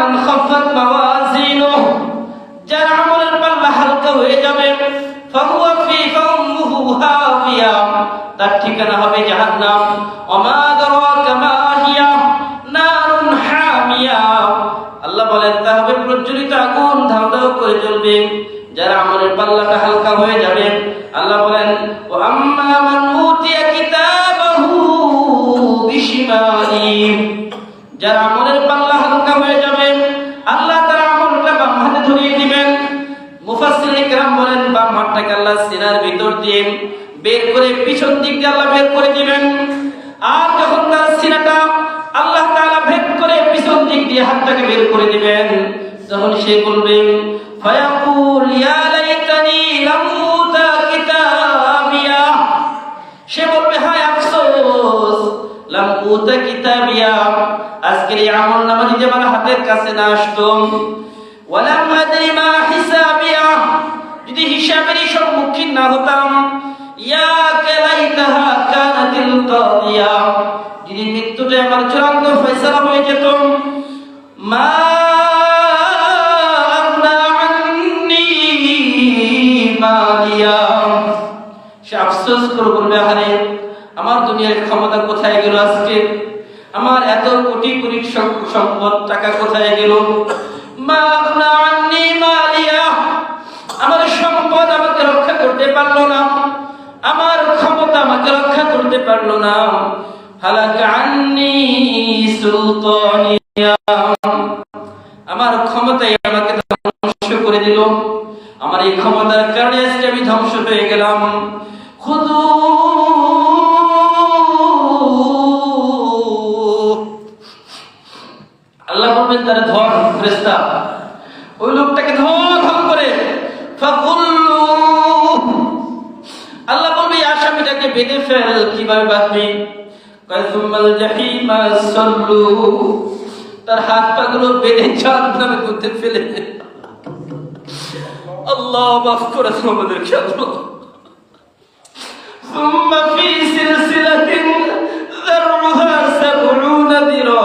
মান খাফাত মাওয়াজিনুহু, যার আমলের পাল্লা হালকা হয়ে যাবে, ফাহুয়া ফি ফাউমুহু হাওিয়া, তার ঠিকানা হবে জাহান্নাম। ওমা আদরাকা মা হিয়া নারুন হামিয়া, আল্লাহ বলেন তা হবে প্রজ্বলিত আগুন, ধাউ ধাউ করে জ্বলবে। যার আমলের পাল্লাটা হালকা হয়ে যাবে, আল্লাহ বলেন ওয়া আম্মা মান উতিয়া কিতাবাহু বিশিমালি, যার আমলের পাল্লা হালকা হয়ে যাবে, আল্লাহ তার আমলটা বাম হাতে ধরিয়ে দিবেন। মুফাসসিরিন ইকরাম বলেন বাম হাতটাকে আল্লাহ সিনার ভিতর দিয়ে বের করে পিছন দিক দিয়ে আল্লাহ বের করে দিবেন। আর যখন তার সিনাটা আল্লাহ তাআলা ভেদ করে পিছন দিক দিয়ে হাতটাকে বের করে দিবেন, তখন সে বলবে ফায়াকুল ইয়া লাইতানি লাম উতা কিতাবিয়া, সে বলবে হায় আফসোস, লাম উতা কিতাবিয়া, আজকের এই আমলনামা যদি আমার হাতের কাছে না আসতো, ওয়ালাম আদরি মা হিসাবিয়া, যদি হিসাবের সম্মুখীন না হতাম, ইয়া কালাইতাহা কানাতিল কাদিয়া, যদি মৃত্যুটা আমার চূড়ান্ত ফয়সালা হয়ে যেত, মা আগনা আন্নী মালিয়া, সে আফসোস করে বলবে আরে আমার দুনিয়ার ক্ষমতা কোথায় গেল, আজকে আমার এত কোটি কোটি সম্পদ টাকা কোথায় গেল, মা আগনা আন্নী মালিয়া, আমার সম্পদ আমাকে রক্ষা করতে পারলো না, আমার ক্ষমতা আমাকে রক্ষা করতে পারলো না, হালাকা আন্নী সুলতানিয়া, আমার ক্ষমতাই আমাকে ধ্বংস করে দিল, আমার এই ক্ষমতার কারণে আজকে আমি ধ্বংস হয়ে গেলাম। খুদু, আল্লাহ বলবেন তারা ধর, ফেরেশতা ওই লোকটাকে ধর করে, ফাকুল্লু, আল্লাহ বলবে আসামিটাকে বেঁধে ফেল। কিভাবে বাঁধবি? কাযুমাল জাহিমা সাল্লু, তার হাত পা গুলো বেঁধে জাহান্নামের মধ্যে ফেলে দে। আল্লাহ মাফ করে দাও আমাদেরকে আল্লাহ। সুম্মা ফি সিলসিলাতিন যারউহা ৭০ দিরআ,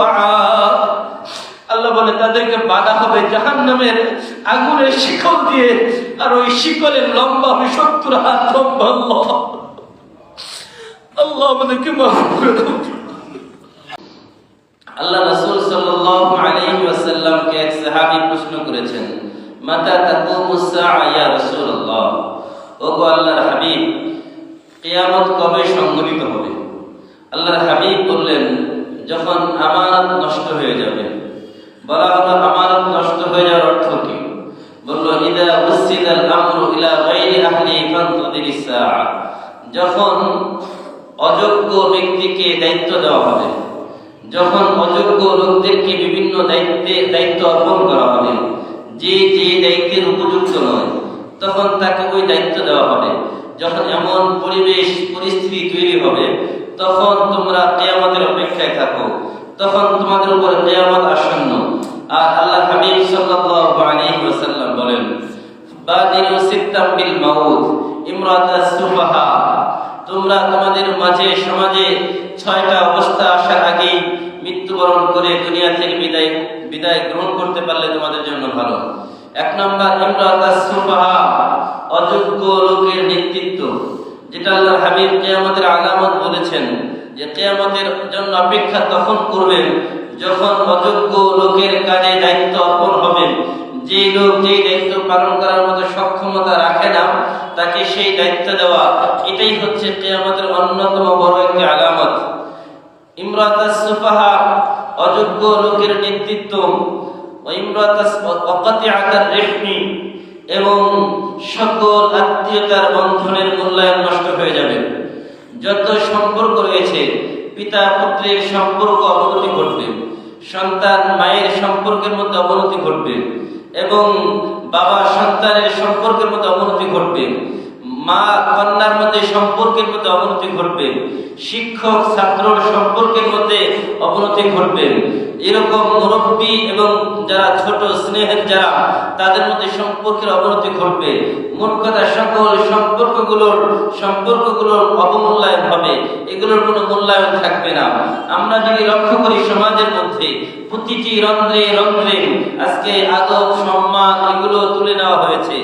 আল্লাহ বলে তাদেরকে বাঁধা হবে জাহান্নামের আগুনের শিকল দিয়ে, আর ওই শিকলের লম্বা হবে ৭০ হাত লম্বা। আল্লাহ আল্লাহ আমাদেরকে মাফ করে দাও। আল্লাহ রাসূল সাল্লাল্লাহু আলাইহি ওয়াসাল্লামকে এক সাহাবী প্রশ্ন করেছেন, মাতা তাকুমুস সাআ ইয়া রাসূলুল্লাহ, ওগো আল্লাহর হাবিব কিয়ামত কবে সংঘটিত হবে? আল্লাহর হাবিব বললেন যখন আমানত নষ্ট হয়ে যাবে। বলা হলো আমানত নষ্ট হয়ে যাওয়ার অর্থ কি? বলল ইদা উসিদাল আমরু ইলা গায়রি আহলি ফানতুদিরিস সাআ, যখন অযোগ্য ব্যক্তিকে দায়িত্ব দেওয়া হবে, যখন অযোগ্য লোকদেরকে বিভিন্ন দায়িত্ব অর্পণ করা হবে, যে যে দায়িত্বের উপযুক্ত নয় তখন তাকে ওই দায়িত্ব দেওয়া হবে। যখন এমন পরিবেশ পরিস্থিতি তৈরি হবে তখন তোমরা কিয়ামতের অপেক্ষায় থাকো, তখন তোমাদের উপর কিয়ামত আসন্ন। আর আল্লাহ হাবিব সাল্লাল্লাহু আলাইহি ওয়াসাল্লাম বলেন বাদিরু সিত্তাম বিল মাউত ইমরাতাস সুফাহা, তোমরা তোমাদের মাঝে সমাজে ৬টা অবস্থা আসার আগেই মৃত্যুবরণ করে দুনিয়া থেকে বিদায় গ্রহণ করতে পারলে তোমাদের জন্য ভালো। ১ নম্বর ইমরাতাস সুফাহা, অযোগ্য লোকের নেতৃত্ব, যেটা আল্লাহর হাবিব কিয়ামতের আলামত বলেছেন যে কিয়ামতের জন্য অপেক্ষা তখন করবেন যখন অযোগ্য লোকের কাজে দায়িত্ব অর্পণ হবে। যে লোক যে দায়িত্ব পালন করার মতো সক্ষমতা রাখে না তাকে সেই দায়িত্ব দেওয়া, এটাই হচ্ছে কিয়ামতের অন্যতম বড় একটি আলামত। ইমরাতাস সুফাহা, অযোগ্য লোকের নেতৃত্ব, ইমরাতাস ওয়াকাতিআতার রিহমি, এবং সকল আত্মীয়তার বন্ধনের মূল্যায়ন নষ্ট হয়ে যাবে। যত সম্পর্ক রয়েছে পিতা পুত্রের সম্পর্ক অবনতি ঘটবে, সন্তান মায়ের সম্পর্কের মধ্যে অবনতি ঘটবে, এবং বাবা সন্তানের সম্পর্কের মধ্যে অবনতি ঘটবে, মা কন্যার মধ্যে সম্পর্কের মধ্যে অবনতি ঘটবে, শিক্ষক ছাত্রর সম্পর্কের মধ্যে অবনতি ঘটবে, এরকম মুরব্বী এবং যারা ছোট স্নেহের যারা তাদের মধ্যে সম্পর্কের অবনতি ঘটবে। মোট কথা সকল সম্পর্কগুলোর অবমূল্যায়ন হবে, এগুলোর কোনো মূল্যায়ন থাকবে না। আমরা যদি লক্ষ্য করি সমাজের মধ্যে প্রতিটি রন্ধ্রে রন্ধ্রে আজকে আদব সম্মান এগুলো তুলে নেওয়া হয়েছে।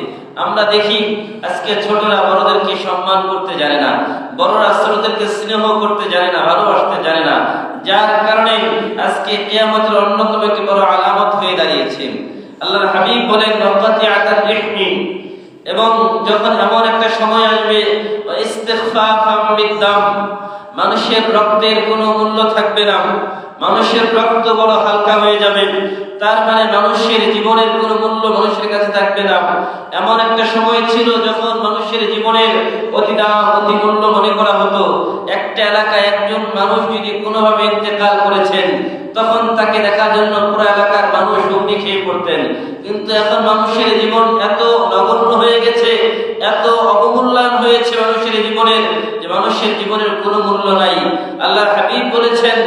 আমরা দেখি আজকে ছোটরা বড়দেরকে সম্মান করতে জানে না, বড়রা ছোটদেরকে স্নেহ করতে জানে না, ভালোবাসতে জানে না, যার কারণে আজকে কিয়ামতের অন্যতম একটি বড় আলামত হয়ে দাঁড়িয়েছে। আল্লাহর হাবিব বলেন ওয়াকাতিআতার রিহমি, এবং যখন এমন একটা সময় আসবে ইস্তিগফাফাম বিদ্দাম, মানুষের রক্তের কোনো মূল্য থাকবে না, মানুষের রক্ত বড় হালকা হয়ে যাবে, তার মানে মানুষের জীবনের কোনো মূল্য মানুষের কাছে থাকবে না। এমন একটা সময় ছিল যখন মানুষের জীবনের অতি দাম অতি মূল্য মনে করা হতো। একটা এলাকায় একজন মানুষ যদি কোনোভাবে ইন্তেকাল করেছেন, তখন তাকে দেখার জন্য পুরো এলাকার মানুষ হুমড়ি খেয়ে পড়তেন। কিন্তু এখন মানুষের জীবন এত নগণ্য হয়ে গেছে, এত অবমূল্যায়ন হয়েছে মানুষের জীবনের, যে মানুষের জীবনের কোনো মূল্য নাই। আল্লাহর হাবিব বলেছেন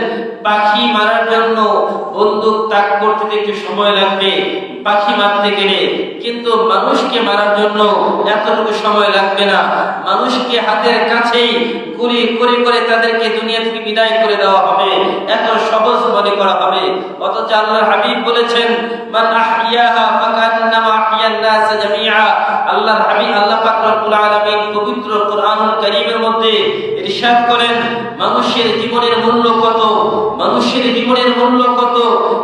পাখি মারার জন্য বন্দুক তাক করতে একটু সময় লাগবে পাখি মারতে গেলে, কিন্তু মানুষকে মারার জন্য এতটুকু সময় লাগবে না। মানুষকে হাতের কাছেই গুলি করে করে তাদেরকে দুনিয়া থেকে বিদায় করে দেওয়া হবে, এত সহজ মনে করা হবে। অথচ আল্লাহর হাবিব বলেছেন মান আহইয়াহা ফাকান্নামা আহইয়ান নাস জামিআ। আল্লাহর হাবিব আল্লাহ পাক রব্বুল আলামিন পবিত্র কোরআনুল কারীমের মধ্যে ইরশাদ করেন মানুষের জীবনের মূল্য কত, মানুষের জীবনের মূল্য কত।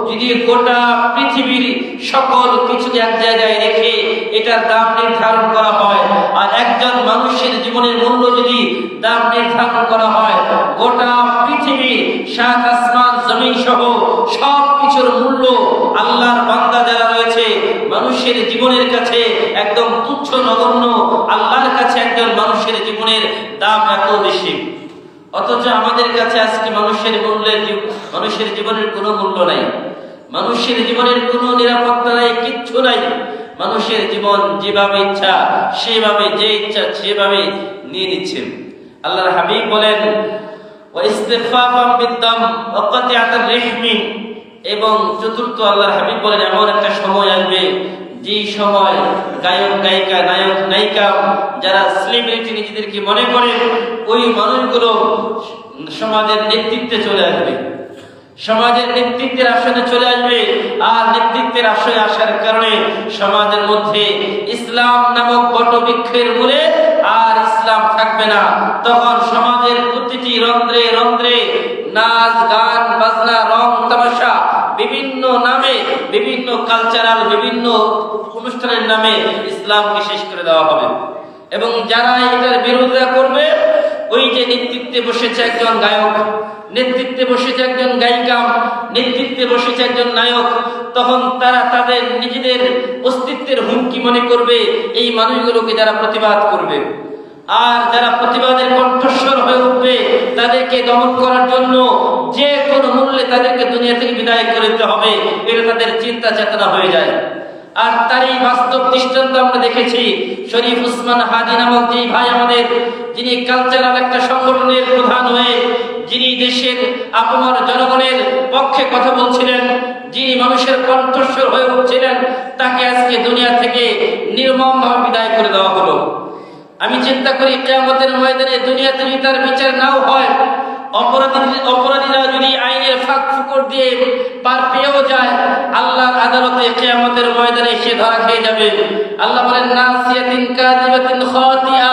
যদি গোটা পৃথিবীর সকল কিছুকে এক জায়গায় রেখে এটার দাম নির্ধারণ করা হয়, আর একজন মানুষের জীবনের মূল্য যদি দাম নির্ধারণ করা হয়, গোটা পৃথিবী সাত আসমান জমিন সহ সব কিছুর মূল্য আল্লাহর বান্দা যারা রয়েছে মানুষের জীবনের কাছে একদম তুচ্ছ নগণ্য, আল্লাহর কাছে একজন মানুষের জীবনের দাম এত বেশি। অথচ আমাদের কাছে আজকে মানুষের জীবনের কোনো মূল্য নাই, মানুষের জীবনের কোনো নিরাপত্তা নাই, কিচ্ছু নাই। মানুষের জীবন যেভাবে ইচ্ছা সেভাবে, যে ইচ্ছা সেভাবে নিয়ে নিচ্ছেন। আল্লাহর হাবিব বলেন ওয়াইস্তিগফাফাম বিদ্দাম ওয়াকাতিআতার রিহমি, এবং চতুর্থ আল্লাহর হাবিব বলেন এমন একটা সময় আসবে যেই সময় গায়ক গায়িকা নায়ক নায়িকা যারা সেলিব্রিটি নিজেদেরকে মনে করে ওই মানুষগুলো সমাজের নেতৃত্বে চলে আসবে, সমাজের নেতৃত্বের আসনে চলে আসবে। আর নেতৃত্বের আসনে আসার কারণে সমাজের মধ্যে ইসলাম নামক বটবৃক্ষের মূলে আর ইসলাম থাকবে না। তখন সমাজের প্রতিটি রন্ধ্রে রন্ধ্রে নাচ গান বাজনা রং তামাশা বিভিন্ন নামে, বিভিন্ন কালচারাল বিভিন্ন অনুষ্ঠানের নামে ইসলামকে শেষ করে দেওয়া হবে। এবং যারা এটার বিরোধিতা করবে, ওই যে নেতৃত্বে বসেছে একজন গায়ক, নেতৃত্বে বসেছে একজন গায়িকা, নেতৃত্বে বসেছে একজন নায়ক, তখন তারা তাদের নিজেদের অস্তিত্বের হুমকি মনে করবে এই মানুষগুলোকে যারা প্রতিবাদ করবে। আর যারা প্রতিবাদের কণ্ঠস্বর হয়ে উঠবে তাদেরকে দমন করার জন্য যে কোনো মূল্যে তাদেরকে দুনিয়া থেকে বিদায় করে দিতে হবে, এটা তাদের চিন্তা চেতনা হয়ে যায়। আর তারই বাস্তব দৃষ্টান্ত আমরা দেখেছি। শরীফ উসমান হাদি নামক যে ভাই আমাদের, যিনি কালচারাল একটা সংগঠনের প্রধান হয়ে, যিনি দেশের আপামর জনগণের পক্ষে কথা বলছিলেন, যিনি মানুষের কণ্ঠস্বর হয়ে উঠছিলেন, তাকে আজকে দুনিয়া থেকে নির্মমভাবে বিদায় করে দেওয়া হলো। আমি চিন্তা করি কিয়ামতের ময়দানে দুনিয়াতে যদি তার বিচার নাও হয়, অপরাধীরা যদি আইনের ফাঁক ফুকর দিয়ে পার পেয়েও যায়, আল্লাহর আদালতে কিয়ামতের ময়দানে সে ধরা খেয়ে যাবে। আল্লাহ বলেন নাসিয়াতিন কাযিবাতিন খাতিআ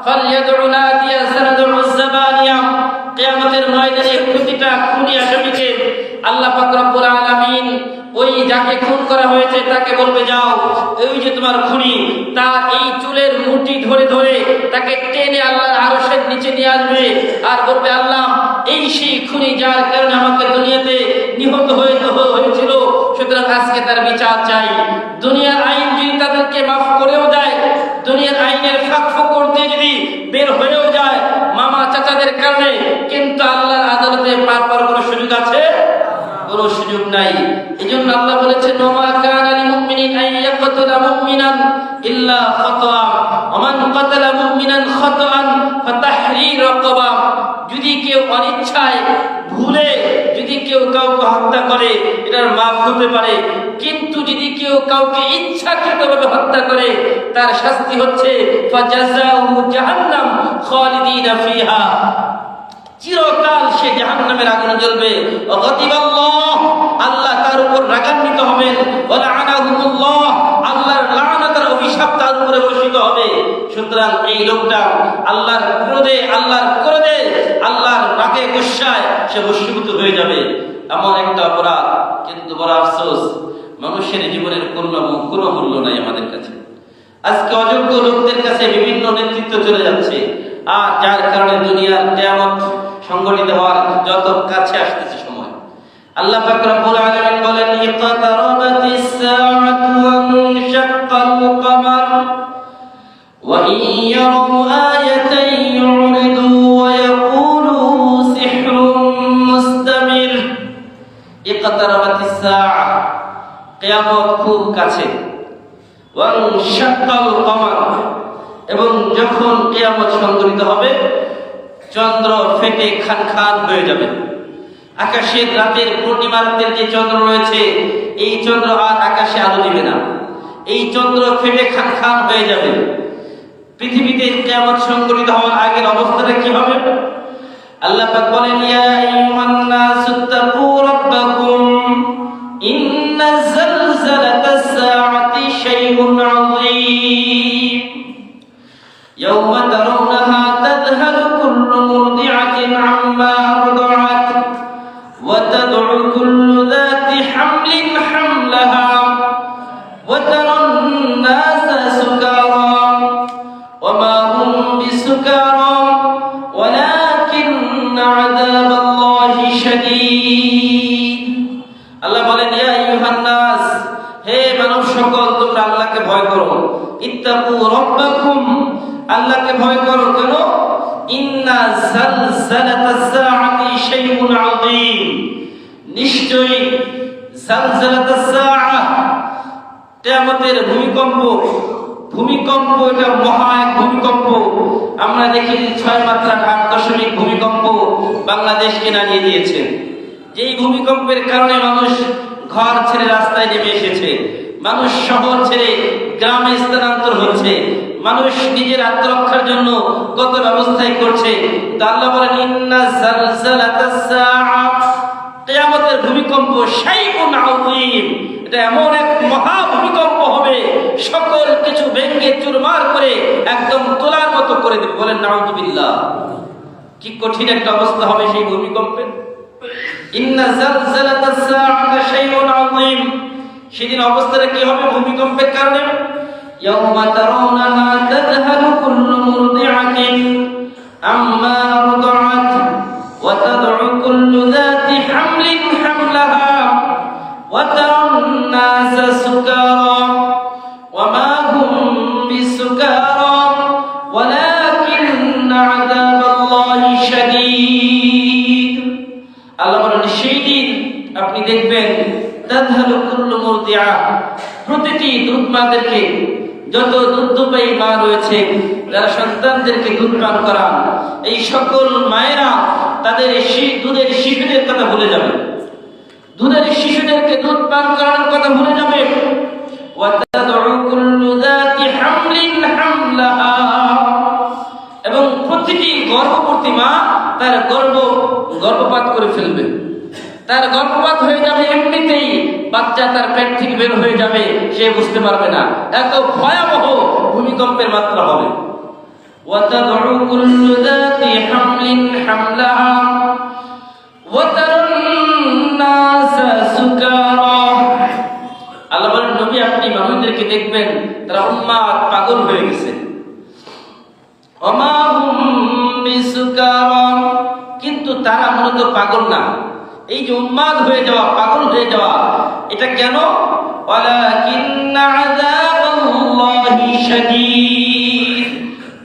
ফালইয়াদউ নাদিয়া সানাদউ যাবানিয়া। কিয়ামতের ময়দানে প্রতিটা খুনি আসামিকে আল্লাহ পাক রব্বুল আলামিন ওই যাকে খুন করা হয়েছে তাকে বলবে যাও, ওই যে তোমার খুনি, তার এই চুলের মুঠি ধরে ধরে তাকে টেনে আল্লাহর আরশের নিচে নিয়ে আসবে আর বলবে আল্লাহ এই সেই খুনি যার কারণে আমাকে দুনিয়াতে নিহত হয়েছিল, সুতরাং আজকে তার বিচার চাই। দুনিয়ার আইন যদি তাদেরকে মাফ করেও দেয়, দুনিয়ার আইনের ফাঁক ফোকর দিয়ে যদি বের হয়েও যায় মামা চাচাদের কারণে, কিন্তু আল্লাহর আদালতে পার পাওয়ার কোনো সুযোগ আছে? কোনো সুযোগ নাই। এজন্য আল্লাহ বলেছেন ওমা কানা লিল মুমিনিন আন ইয়াকতুলা মুমিনান ইল্লা খাতাআ ওয়া মান কাতালা মুমিনান খাতাআন ফাতাহরির রাকাবা। যদি কেউ অনিচ্ছায় ভুলে যদি কেউ কাউকে হত্যা করে এটার মাফ হতে পারে, কিন্তু যদি কেউ কাউকে ইচ্ছাকৃতভাবে হত্যা করে তার শাস্তি হচ্ছে ফাজাযাউহু জাহান্নাম খালিদিনা ফিহা, চিরকাল সে জাহান্নামের আগুনে জ্বলবে। আল্লাহ তার উপর রাগান্বিত হবেন, ওয়া লাআনাহু সুতরাং এই লোকটা আল্লাহর ক্রোধে আল্লাহর রাগে গুসায় সে বশীভূত হয়ে যাবে। এমন একটা অপরাধ, কিন্তু বড় আফসোস, মানুষের জীবনের কোনো মূল্য নাই আমাদের কাছে। আজকে অযোগ্য লোকদের কাছে বিভিন্ন নেতৃত্ব চলে যাচ্ছে, আর যার কারণে দুনিয়ার কিয়ামত সংগঠিত হওয়ার যত কাছে আসতেছে সময়। আল্লাহ পাক রব্বুল আলামিন বলেন, ইকতারাবাতিস সাআতু ওয়ানশাক্কাল কমার ওয়া ইন ইয়ারাউ আয়াতান ইউরিদু ওয়া ইয়াকুলু সিহরুম মুস্তামির। ইকতারাবাতিস সাআ, কিয়ামত খুব কাছে। ওয়ানশাক্কাল কমার, এবং যখন কিয়ামত সংঘটিত হবে চন্দ্র ফেটে খান হয়ে যাবে। আকাশের রাতের পূর্ণিমার যে চন্দ্র রয়েছে, এই চন্দ্র আর আকাশে আলো দিবে না, এই চন্দ্র ফেটে খান হয়ে যাবে। পৃথিবীতে কিয়ামত সংঘটিত হওয়ার আগের অবস্থাটা কি হবে? আল্লাহ পাক বলেন, ইয়া আইয়ুহান নাসুত্তাকু রাব্বাকুম ইন্না যালজালাতাস সাআতি শাইউন আযীম ইয়াওমা তারাউনাহা তাযহালু কুল্লু মুরদি'াতিন আম্মা আরদা'আত ওয়া তাদ'উ কুল্লু যাতি হামলিন হামলাহা ওয়া তারান নাসা সুকারা ওয়া মা হুম বিসুকারা ওয়ালাকিন্না আযাবাল্লাহি শাদীদ। আল্লাহ বলেন, ইয়া আইয়ুহান নাস, হে মানব সকল, তোমরা আল্লাহকে ভয় করো। ইত্তাকু রাব্বাকুম, আল্লাহকে ভয় করো। কেন? ইন্না যালজালাতাস সাআতি শাইউন আযীম, নিশ্চয়ই যালজালাতাস সাআ, কিয়ামতের ভূমিকম্প এটা মহা এক ভূমিকম্প। আমরা দেখি 6 মাত্রা 8.0 ভূমিকম্প বাংলাদেশকে নাড়িয়ে দিয়েছে। যেই ভূমিকম্পের কারণে মানুষ ঘর ছেড়ে রাস্তায় নেমে এসেছে, মানুষ শহর ছেড়ে গ্রামে স্থানান্তর হচ্ছে, মানুষ নিজের আত্মরক্ষার জন্য কত ব্যবস্থাই করছে। আল্লাহ বলেন, ইন্না যালজালাতাস সাআ, কিয়ামতের ভূমিকম্প শাইউন আযীম, এটা এমন এক মহা ভূমিকম্প হবে, সকল কিছু ভেঙে চুরমার করে একদম তোলার মতো করে দেবে। বলেন নাউযুবিল্লাহ। কি কঠিন একটা অবস্থা হবে সেই ভূমিকম্পে। ইন্না যালজালাতাস সাআতি শাইউন আযীম, সেদিন অবস্থাটা কি হবে ভূমিকম্পের কারণে? ইয়াওমা তারাউনাহা তাযহালু কুল্লু মুরদি'াতিন আম্মা আরদা'আত ওয়া তাদ'উ কুল্লু যাতি হামলিন হামলাহা ওয়া তারান নাসা সুকারা ওয়া মা হুম বিসুকারা ওয়ালাকিন্না আযাবাল্লাহি শাদীদ। আল্লাহ বলেন, সেই দিন আপনি দেখবেন তাযহালু কুল্লু মুরদিআ, প্রতিটি দুধমাদেরকে, যত দুগ্ধপায়ী মা রয়েছে যারা সন্তানদেরকে দুধ পান করান, এই সকল মায়েরা তাদের দুধের শিশুদের কথা ভুলে যাবে, দুধের শিশুদেরকে দুধ পান করানোর কথা ভুলে যাবে। ওয়া তাদ'উ কুল্লু যাতি হামলিন হামলাহা, এবং প্রতিটি গর্ভবতী মা তার গর্ভপাত করে ফেলবে, তার গর্ভপাত হয়ে যাবে, এমনিতেই বাচ্চা তার পেট থেকে বের হয়ে যাবে, সে বুঝতে পারবে না। এত ভয়াবহ ভূমিকম্পের মাত্রা হবে। ওয়া তাদ'উ কুল্লু যাতি হামলিন হামলাহা ওয়া তারান নাসা সুকারা। আল্লাহ বলেন, নবী আপনি মানুষদেরকে দেখবেন তারা উম্মাদ পাগল হয়ে গেছে। ওয়া মা হুম বিসুকারা, কিন্তু তারা মূলত পাগল না। এই যে উন্মাদ হয়ে যাওয়া, পাগল হয়ে যাওয়া, এটা কেন? ওয়ালাকিন্না আযাবাল্লাহি শাদীদ,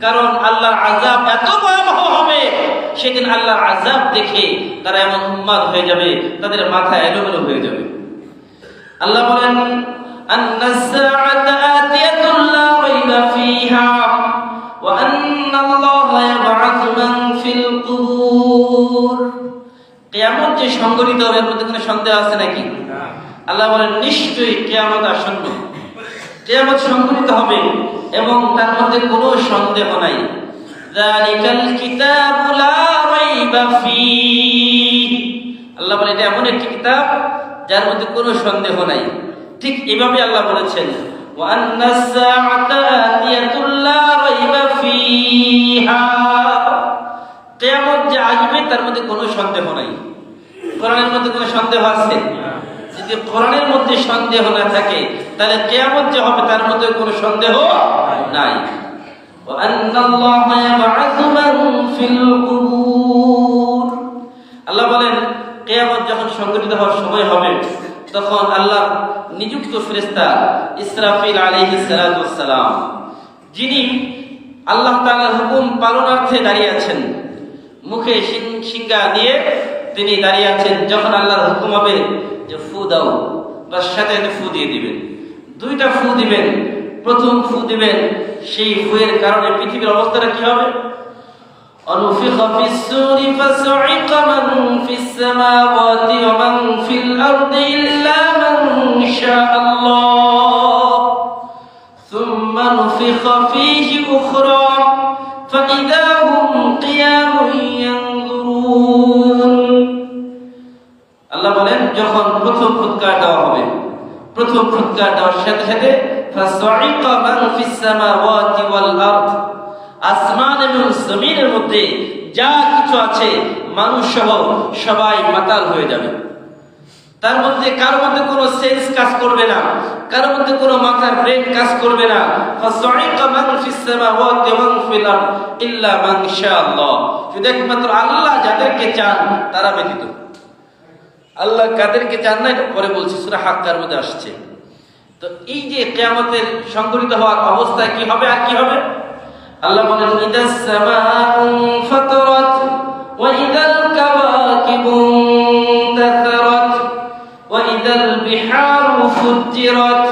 কারণ আল্লাহর আযাব এত ভয়াবহ হবে, সেদিন আল্লাহর আযাব দেখে তারা এমন উন্মাদ হয়ে যাবে, তাদের মাথা এলোমেলো হয়ে যাবে। আল্লাহ বলেন, আন্নাস সাআতা আতিয়াতুন লা রাইবা ফিহা ওয়া আন্নাল্লাহা ইয়াবআসু মান ফিল কুবুর। কিয়ামত যে সংঘটিত হবে এর মধ্যে কোনো সন্দেহ আছে নাকি? আল্লাহ বলেন, নিশ্চয়ই কিয়ামত আসন্ন, কিয়ামত সংঘটিত হবে এবং তার মধ্যে কোনো সন্দেহ নাই। যালিকাল কিতাবু লা রাইবা ফীহি, আল্লাহ বলেন এটা এমন একটি কিতাব যার মধ্যে কোনো সন্দেহ নাই। ঠিক এভাবে আল্লাহ বলেছেন, ওয়া আন্নাস সাআতা আতিয়াতুল লা রাইবা ফীহা, কিয়ামত যে আসবে তার মধ্যে কোনো সন্দেহ নাই। কোরআনের মধ্যে কোনো সন্দেহ আছে? যদি কোরআনের মধ্যে সন্দেহ না থাকে তাহলে কিয়ামত যে হবে তার মধ্যে কোনো সন্দেহ নাই। ওয়া আন্নাল্লাহা ইয়াবআসু মান ফিল কুবুর, আল্লাহ বলেন কিয়ামত যখন সংঘটিত হওয়ার সময় হবে তখন আল্লাহ নিযুক্ত ফেরেশতা ইসরাফিল আলাইহিস সালাতু ওয়াস সালাম, যিনি আল্লাহ তাআলার হুকুম পালনার্থে দাঁড়িয়ে আছেন, মুখে সিংহা দিয়ে তিনি দাঁড়িয়ে আছেন। যখন আল্লাহর হুকুম হবে যে ফু দাও, বা সাথে ফু দিয়ে দিবেন, দুইটা ফু দিবেন। প্রথম ফু দিবেন, সেই ফুয়ের কারণে পৃথিবীর অবস্থাটা কি হবে? অনুফিখ ফিস-সূরি ফাসঈকা মান ফিস-সামাওয়াতি ওয়া মান ফিল আরদি ইল্লা মান শাআল্লাহ সুম্মা নুফিখা ফীহি উখরা ফাইদা হুম কিয়ামুন ইয়ানজুরুন। আল্লাহ বলেন যখন প্রথম ফুৎকার দেওয়া হবে, প্রথম ফুৎকার দেওয়ার সাথে সাথে ফাসঈকা মান ফিস-সামাওয়াতি ওয়াল আরদ, আসমান এবং জমিনের মধ্যে যা কিছু আছে মানুষ সহ সবাই মাতাল হয়ে যাবে। তার মধ্যে কারোর মধ্যে কোনো সেন্স কাজ করবে না, কারোর মধ্যে কোনো মাথার ব্রেন কাজ করবে না। ফাসঈকা মান ফিস-সামাওয়াতি ওয়া মান ফিল আরদ ইল্লা মান শাআল্লাহ, শুধু একমাত্র আল্লাহ যাদেরকে চান তারা ব্যতীত। আল্লাহ কাদেরকে চান না এটা পরে বলছি, সূরা হাক্কার মধ্যে আসছে। তো এই যে কিয়ামতের সংঘটিত হওয়ার অবস্থায় কি হবে আর কি হবে? আল্লাহ বলেন ইদাস সামাউ ফাতারাত ওয়া ইদাল কাওয়াকিবু তাসারাত ওয়া ইদাল বিহারু ফুজ্জিরাত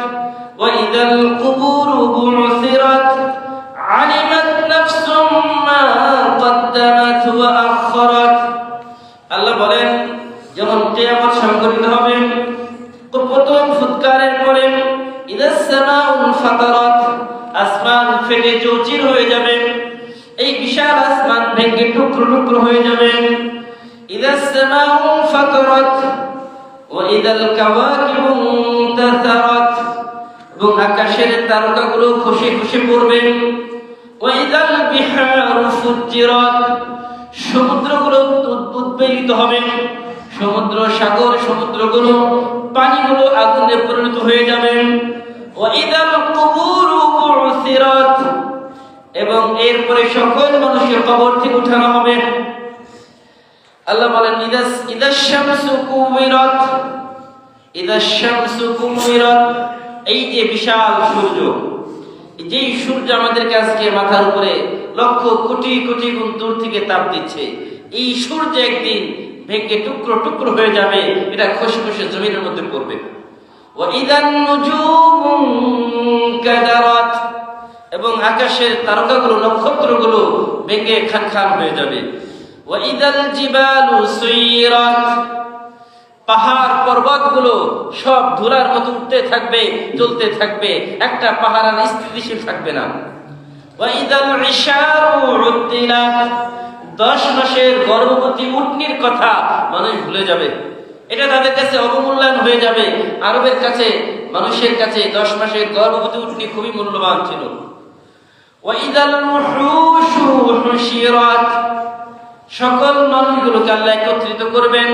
ওয়া ইদাল কুবুরু বু'সিরাত আলিমাত নাফসুম মা কদ্দামাত ওয়া আখখারাত। আল্লাহ বলেন যখন কিয়ামত সংঘটিত হবে তো প্রথম ফুৎকারের পরে ইদাস সামাউ ফাতারাত, আসমান ফেটে চৌচির হয়ে যাবে, এই বিশাল আসমান ভেঙে টুকরো টুকরো হয়ে যাবে। ইদাস সামাউ ফাতারাত ওয়া ইদাল কাওয়াকিবু তাসারাত, এবং আকাশের তারকাগুলো খসে খসে পড়বে। ওয়া ইদাল বিহারু ফুজ্জিরাত, সমুদ্রগুলো উদ্বেলিত হবে, সমুদ্র সাগর সমুদ্রগুলো পানিগুলো আগুনে পরিণত হয়ে যাবে। ওয়া ইদাল কুবুরু বু'সিরাত, এবং এরপরে সকল মানুষের কবর থেকে উঠানো হবে। আল্লাহ বলেন ইদাস শামসু কুবিরাত, ইদাস শামসু কুবিরাত, এই যে বিশাল সূর্য, যেই সূর্য আমাদেরকে আজকে মাথার উপরে লক্ষ কোটি কোটি গুণ দূর থেকে তাপ দিচ্ছে, এই সূর্য একদিন ভেঙে টুকরো টুকরো হয়ে যাবে, এটা খসে খসে জমিনের মধ্যে পড়বে। ওয়া ইদান নুজুমু কাদারাত, এবং আকাশের তারকাগুলো নক্ষত্রগুলো ভেঙে খান খান হয়ে যাবে। ওয়া ইদাল জিবালু সুইরাত, পাহাড় পর্বতগুলো সব ধুলার মতো উঠতে থাকবে, চলতে থাকবে, একটা পাহাড় আর স্থিতিশীল থাকবে না। ওয়া ইদাল ইশারু উদ্দিলাত, 10 মাসের গর্ভবতী উটনির কথা মানুষ ভুলে যাবে, এটা তাদের কাছে অবমূল্যায়ন হয়ে যাবে। আরবের কাছে, মানুষের কাছে 10 মাসের গর্ভবতী উটনি খুবই মূল্যবান ছিল। ওয়া ইদাল উহুশু হুশিরাত, সকল মানুষগুলোকে আল্লাহ একত্রিত করবেন।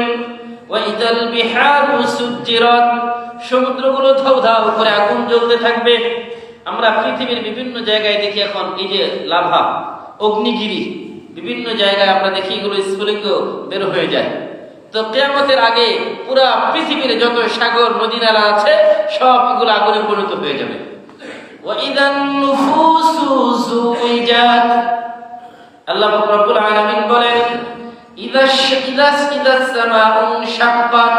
ওয়া ইদাল বিহারু সুজ্জিরাত, সমুদ্রগুলো ধাউ ধাউ করে আগুন জ্বলতে থাকবে। আমরা পৃথিবীর বিভিন্ন জায়গায় দেখি এখন এই যে লাভা, অগ্নিগিরি, বিভিন্ন জায়গায় আমরা দেখি এগুলো স্ফুলিঙ্গ বের হয়ে যায়। তো কিয়ামতের আগে পুরা পৃথিবীর যত সাগর নদী নালা আছে সব এগুলো আগুনে পরিণত হয়ে যাবে। ওয়া ইদান নুফুসু যুইজাত, আল্লাহ রাব্বুল আলামিন বলেন ইদাস সামাউ শাক্কাত,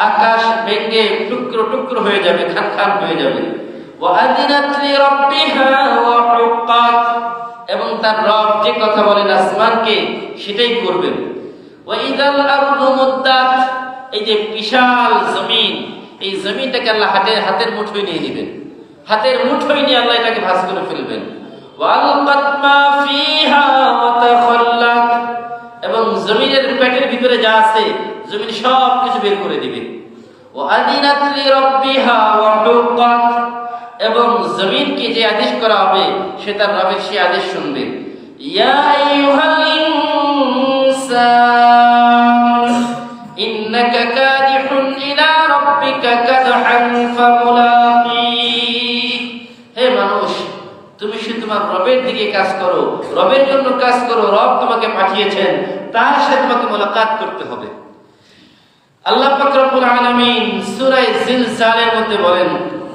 আকাশ ভেঙে টুকরো টুকরো হয়ে যাবে, খান খান হয়ে যাবে। ওয়া আযিনাত লিরাব্বিহা ওয়া হুক্কাত, এবং তার রব যে কথা বলেন আসমানকে সেটাই করবেন। ওয়া ইদাল আরদু মুদ্দাত, এই যে বিশাল জমিন, এই জমিনটাকে আল্লাহ হাতের মুঠোয় নিয়ে নেবেন, হাতের মুঠোয় নিয়ে আল্লাহ এটাকে ভাঁজ করে ফেলবেন। ওয়া আলকাত মা ফিহা ওয়া তাখাল্লাত, এবং জমিনের পেটের ভিতরে যা আছে জমিন সব কিছু বের করে দিবে। ওয়া আযিনাত লিরাব্বিহা ওয়া হুক্কাত, এবং জমিনকে যে আদেশ করা হবে সে তার রবের সেই আদেশ শুনবে। ইয়া আইয়ুহাল ইনসান ইন্নাকা কাদিহুন ইলা রাব্বিকা কাদহান ফামুলাকি। হে মানুষ, তুমি শুধু তোমার রবের দিকে কাজ করো, রবের জন্য কাজ করো। রব তোমাকে পাঠিয়েছেন, তার সাথে তোমাকে মোলাকাত করতে হবে। আল্লাহ পাক রব্বুল আলামিন সূরা জিলজালের মধ্যে বলেন,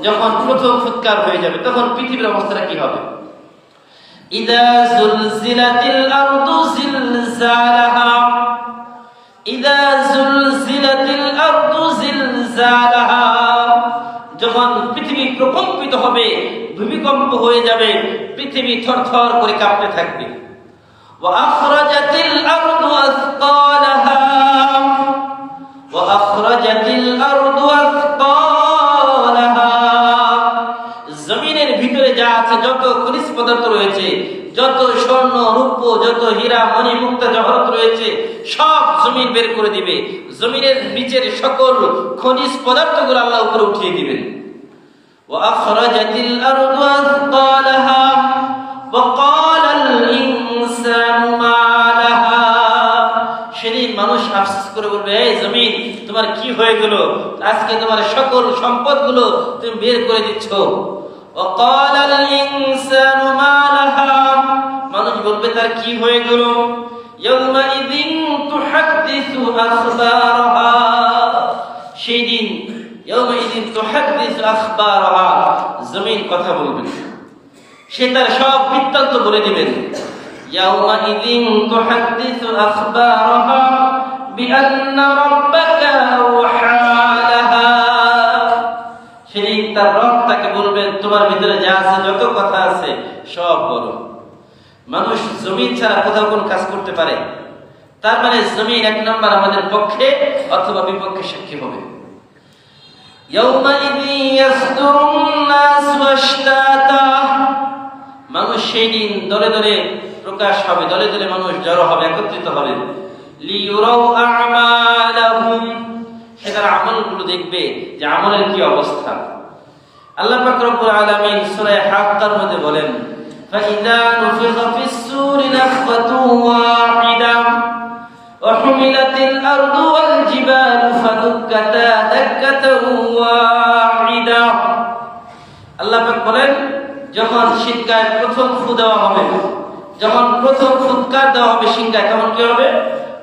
যখন প্রথম ফুৎকার হয়ে যাবে তখন পৃথিবীর অবস্থাটা কি হবে? ইযা যুলজিলাতিল আরদু জিলজালাহা ইযা যুলজিলাতিল আরদু জিলজালাহা। যখন পৃথিবী প্রকম্পিত হবে, ভূমিকম্প হয়ে যাবে, পৃথিবী থরথর করে কাঁপতে থাকবে। ওয়া আখরাজাতিল আরদু আসকালাহা ওয়া আখরাজাতিল আরদু আসকালাহা। জমিনের ভিতরে যা আছে, যত খনিজ পদার্থ রয়েছে, যত স্বর্ণ রূপ, যত হীরা মণি মুক্তা জহরত রয়েছে, সব জমিন বের করে দিবে। জমিনের নিচের সকল খনিজ পদার্থগুলো আল্লাহ উপরে উঠিয়ে দিবেন। ওয়া আখরাজাতিল আরদু আসকালাহা ওয়া ক্বালাল ইনসানু মা লাহা। সেদিন মানুষ আফসোস করে বলবে, এই জমিন তোমার কি হয়ে গেল? আজকে তোমার সকল সম্পদগুলো তুমি বের করে দিচ্ছ। ওয়া ক্বালাল ইনসানু মা লাহা। মানুষ বলবে তার কি হয়ে গেল? ইয়াউমা ইযিন তুহাদ্দিসু আখবারাহা। সেদিন ইয়াউমা ইযিন তুহাদ্দিসু আখবারাহা, জমিন কথা বলবে, সে তার সব বৃত্তান্ত বলে দিবেন। ইয়াউমা ইযিন তুহাদ্দিসু আখবারাহা বিআন্না রাব্বাকা আওহা লাহা। সেদিন তার রব তাকে বলবেন, তোমার ভিতরে যা আছে, যত কথা আছে সব বলো। মানুষ জমিন ছাড়া কোথাও কোন কাজ করতে পারে? তার মানে জমিন এক নম্বর আমাদের পক্ষে অথবা বিপক্ষে সাক্ষী হবে। ইয়াউমাইযিন ইয়াসদুরুন নাসু আশতাতা। মানুষ সেই দিন দলে দলে প্রকাশ হবে, দলে দলে মানুষ জড়ো হবে, একত্রিত হবে। লিইউরাউ আ'মালাহুম। সে তার আমলগুলো দেখবে যে আমলের কি অবস্থা। আল্লাহ পাক রব্বুল আলামিন সূরা হাক্কার মধ্যে বলেন, فإذا نفخ في الصور نفخة واحدة وحملت الأرض والجبال فدكتا دكة واحدة। আল্লাহ পাক বলেন, যখন সিংহায় প্রথম ফু দেওয়া হবে, যখন প্রথম ফুৎকার দেওয়া হবে সিংহায়, তখন কি হবে?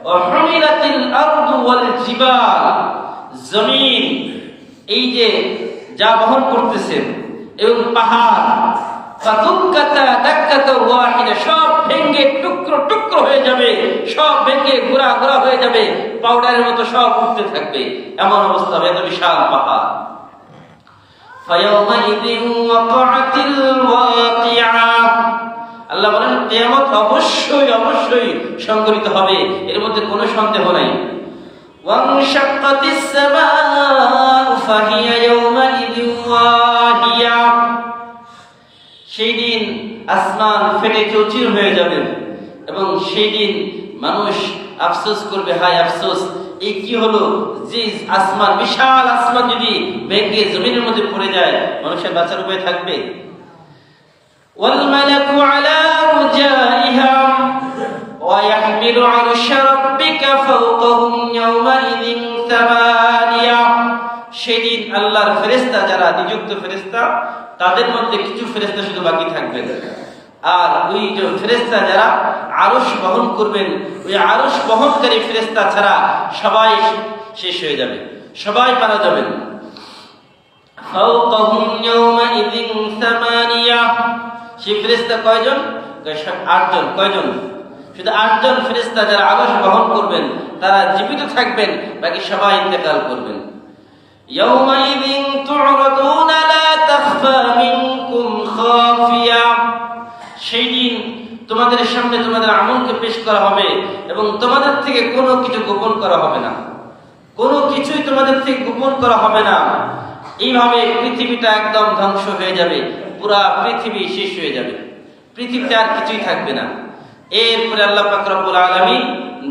ওয়াহুমিলাতিল আরদু ওয়াল জিবাল। জমিন এই যে যা বহন করতেছে এবং পাহাড়, ফাদুক্কাতা দাক্কাতা ওয়াহিদা, সব ভেঙে টুকরো টুকরো হয়ে যাবে, সব ভেঙে গুঁড়া গুঁড়া হয়ে যাবে, পাউডারের মতো সব উঠতে থাকবে। এমন অবস্থা হবে, এত বিশাল পাহাড়। ফায়াউমাইযিন ওয়াকাআতিল ওয়াকিআ। আল্লাহ বলেন, কিয়ামত অবশ্যই অবশ্যই সংঘটিত হবে, এর মধ্যে কোনো সন্দেহ নাই। ওয়ানশাক্কাতিস সামাউ ফাহিয়া ইয়াউমাইযিন ওয়াহিয়া। সেই দিন আসমান ফেটে চৌচির হয়ে যাবে এবং সেই দিন মানুষ আফসোস করবে, হায় আফসোস, এই কি হলো? যে আসমান, বিশাল আসমান যদি ভেঙে জমিনের মধ্যে পড়ে যায়, মানুষের বাঁচার উপায় থাকবে? ওয়াল মালাকু আলা আরজাইহা ওয়া ইয়াহমিলু আরশা রাব্বিকা ফাওকাহুম ইয়াওমাইযিন সামানিয়া। সেদিন আল্লাহর ফেরেশতা যারা নিযুক্ত ফেরেশতা, তাদের মধ্যে কিছু ফেরেশতা শুধু বাকি থাকবেন, আর ওই যে ফেরেশতা যারা আরশ বহন করবেন, ওই আরশ বহনকারী ফেরেশতা ছাড়া সবাই শেষ হয়ে যাবে, সবাই মারা যাবেন। ফাওকাহুম ইয়াওমাইযিন সামানিয়া। সেই ফেরেশতা কয়জন? 8 জন। কয়জন? শুধু 8 জন ফেরেশতা যারা আরশ বহন করবেন, তারা জীবিত থাকবেন, বাকি সবাই ইন্তেকাল করবেন। ইয়াওমাইযিন তু'রাদুনা লা তাখফা মিনকুম খাফিয়া। সেই দিন তোমাদের সামনে তোমাদের আমলকে পেশ করা হবে এবং তোমাদের থেকে কোনো কিছু গোপন করা হবে না, কোনো কিছুই তোমাদের থেকে গোপন করা হবে না। এইভাবে পৃথিবীটা একদম ধ্বংস হয়ে যাবে, পুরা পৃথিবী শেষ হয়ে যাবে, পৃথিবীতে আর কিছুই থাকবে না। এরপরে আল্লাহ পাক রব্বুল আলামিন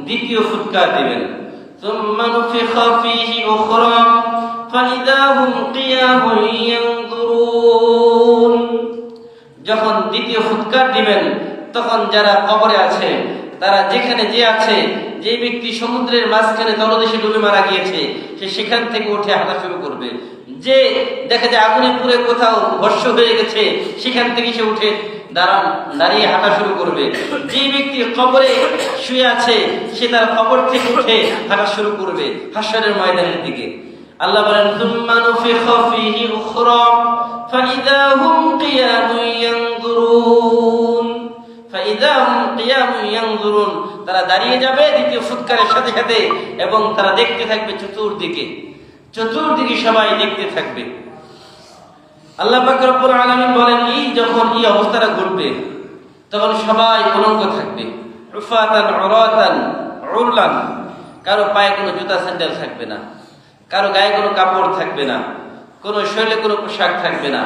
দ্বিতীয় ফুৎকার দিবেন। সুম্মা নুফিখা ফীহি উখরা ফাইদা হুম কিয়ামুন ইয়ানজুরুন। দ্বিতীয় ফুৎকার দিবেন, তখন যারা কবরে আছে, তারা যেখানে যে আছে, যে ব্যক্তি সমুদ্রের মাঝখানে তলদেশে ডুবে মারা গিয়েছে, সে সেখান থেকে উঠে হাঁটা শুরু করবে। যে দেখা যায় আগুনে পুড়ে কোথাও ভস্ম হয়ে গেছে, সেখান থেকে সে উঠে দাঁড়িয়ে হাঁটা শুরু করবে। যে ব্যক্তি কবরে শুয়ে আছে, সে তার কবর থেকে উঠে হাঁটা শুরু করবে হাশরের ময়দানের দিকে। আল্লাহ বলেন, সুম্মা নুফিখা ফীহি উখরা ফাইযা হুম কিয়ামুন ইয়ানজুরুন, ফাইযা হুম কিয়ামুন ইয়ানজুরুন, তারা দাঁড়িয়ে যাবে দ্বিতীয় ফুৎকারের সাথে সাথে, এবং তারা দেখতে থাকবে চতুর্দিকে সবাই দেখতে থাকবে। আল্লাহ পাক রব্বুল আলামিন বলেন, যখন এই অবস্থাটা ঘটবে, তখন সবাই উলঙ্গ থাকবে, উফাতান উরাতান উরলান, কারো পায়ে কোনো জুতা স্যান্ডেল থাকবে না, কারো গায়ে কোনো কাপড় থাকবে না, কোনো শরীরে কোনো পোশাক থাকবে না।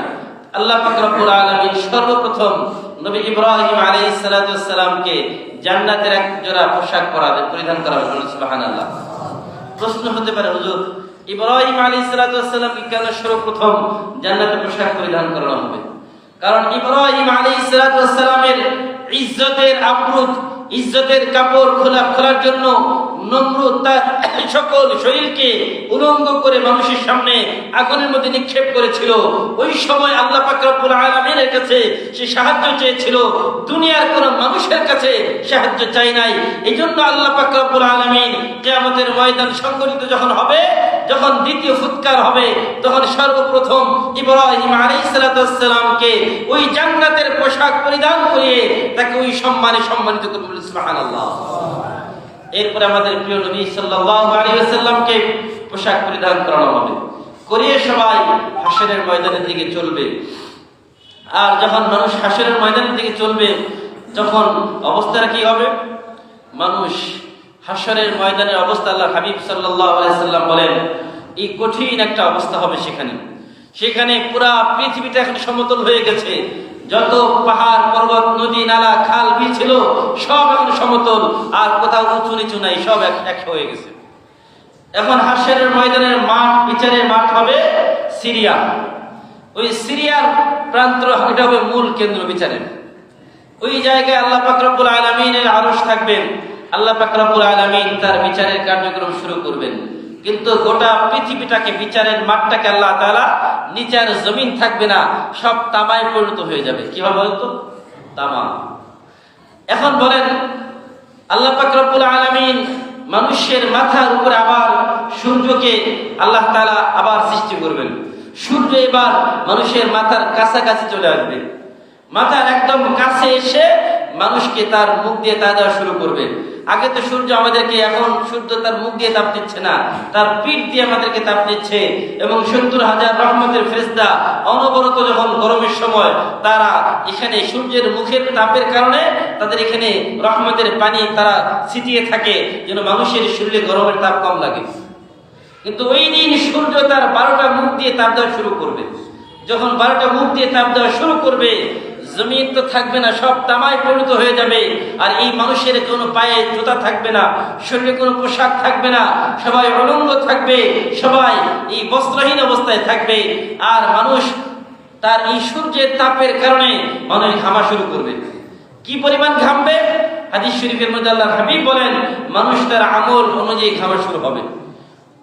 আল্লাহ পাক রব্বুল আলামিন সর্বপ্রথম নবী ইব্রাহিম আলাইহিস সালাতু ওয়াস সালামকে জান্নাতের এক জোড়া পোশাক পরিধান করাবেন। সুবহানাল্লাহ। প্রশ্ন হতে পারে, হুজুর, ইব্রাহিম আলাইহিস সালাতু ওয়াস সালামকে কেন সর্বপ্রথম জান্নাতের পোশাক পরিধান করানো হবে? কারণ ইব্রাহিম আলাইহিস সালাতু ওয়াস সালামের ইজ্জতের আবরুদ, ইজ্জতের কাপড় খোলার জন্য নমরুদ তার সকল শরীরকে উলঙ্গ করে মানুষের সামনে আগুনের মধ্যে নিক্ষেপ করেছিল। ওই সময় আল্লাহ পাক রব্বুল আলামিনের কাছে সে সাহায্য চেয়েছিল, দুনিয়ার কোন মানুষের কাছে সাহায্য চাই নাই। এই জন্য আল্লাহ পাক রব্বুল আলামিন কিয়ামতের ময়দান সংঘটিত যখন হবে, যখন দ্বিতীয় ফুৎকার হবে, তখন সর্বপ্রথম ইব্রাহিম আলাইহিস সালাতু ওয়াস সালামকে ওই জান্নাতের পোশাক পরিধান করিয়ে তাকে ওই সম্মানিত করবেন। সুবহানাল্লাহ। এরপরে আমাদের প্রিয় নবী সাল্লাল্লাহু আলাইহি ওয়াসাল্লামকে পোশাক পরিধান করানো হবে, করিয়ে সবাই হাশরের ময়দানের দিকে চলবে। আর যখন মানুষ হাশরের ময়দানের দিকে চলবে, তখন অবস্থাটা কি হবে? মানুষ হাশরের ময়দানের অবস্থা, আল্লাহ হাবিব সাল্লাল্লাহু আলাইহি ওয়াসাল্লাম বলেন, এই কঠিন একটা অবস্থা হবে সেখানে পুরা পৃথিবীটা এখন সমতল হয়ে গেছে। যত পাহাড় পর্বত নদী নালা খাল বিল ছিল সব এখন সমতল, আর কোথাও উঁচু নিচু নাই, সব এক হয়ে গেছে। এখন হাশরের ময়দানের মাঠ, বিচারের মাঠ হবে সিরিয়া। ওই সিরিয়ার প্রান্ত, এটা হবে মূল কেন্দ্র বিচারের। ওই জায়গায় আল্লাহ পাক রব্বুল আলামিনের আরশ থাকবেন। আল্লাহ পাক রব্বুল আলামিন তার বিচারের কার্যক্রম শুরু করবেন। কিন্তু গোটা পৃথিবীটাকে, বিচারের মাঠটাকে আল্লাহ তাআলা, নিচের জমিন থাকবে না, সব তামায় পরিণত হয়ে যাবে। কিভাবে বলতো? তামা। এখন বলেন, আল্লাহ পাক রব্বুল আলামিন মানুষের মাথার উপরে আবার সূর্যকে আল্লাহ তাআলা আবার সৃষ্টি করবেন। সূর্য এবার মানুষের মাথার কাছাকাছি চলে আসবে, মাথার একদম কাছে এসে মানুষকে তার মুখ দিয়ে তাপ দেওয়া শুরু করবে। আগে তো সূর্য আমাদেরকে, এখন সূর্য তার মুখ দিয়ে তাপ দিচ্ছে না, তার পিঠ দিয়ে আমাদেরকে তাপ দিচ্ছে। এবং 70,000 রহমতের ফেরেশতা অনবরত যখন গরমের সময় তারা এখানে সূর্যের মুখের তাপের কারণে তাদের এখানে রহমতের পানি তারা ছিটিয়ে থাকে, যেন মানুষের শরীরে গরমের তাপ কম লাগে। কিন্তু ওই দিন সূর্য তার 12টা মুখ দিয়ে তাপ দেওয়া শুরু করবে। যখন 12টা মুখ দিয়ে তাপ দেওয়া শুরু করবে, জমিন তো থাকবে না, সব তামায় পরিণত হয়ে যাবে। আর এই মানুষের কোনো পায়ে জুতা থাকবে না, শরীরে কোনো পোশাক থাকবে না, সবাই উলঙ্গ থাকবে, সবাই এই বস্ত্রহীন অবস্থায় থাকবে। আর মানুষ তার এই সূর্যের তাপের কারণে মানুষ ঘামা শুরু করবে। কি পরিমাণ ঘামবে? হাদিস শরীফের মধ্যে আল্লাহর হাবিব বলেন, মানুষ তার আমল অনুযায়ী ঘামা শুরু হবে।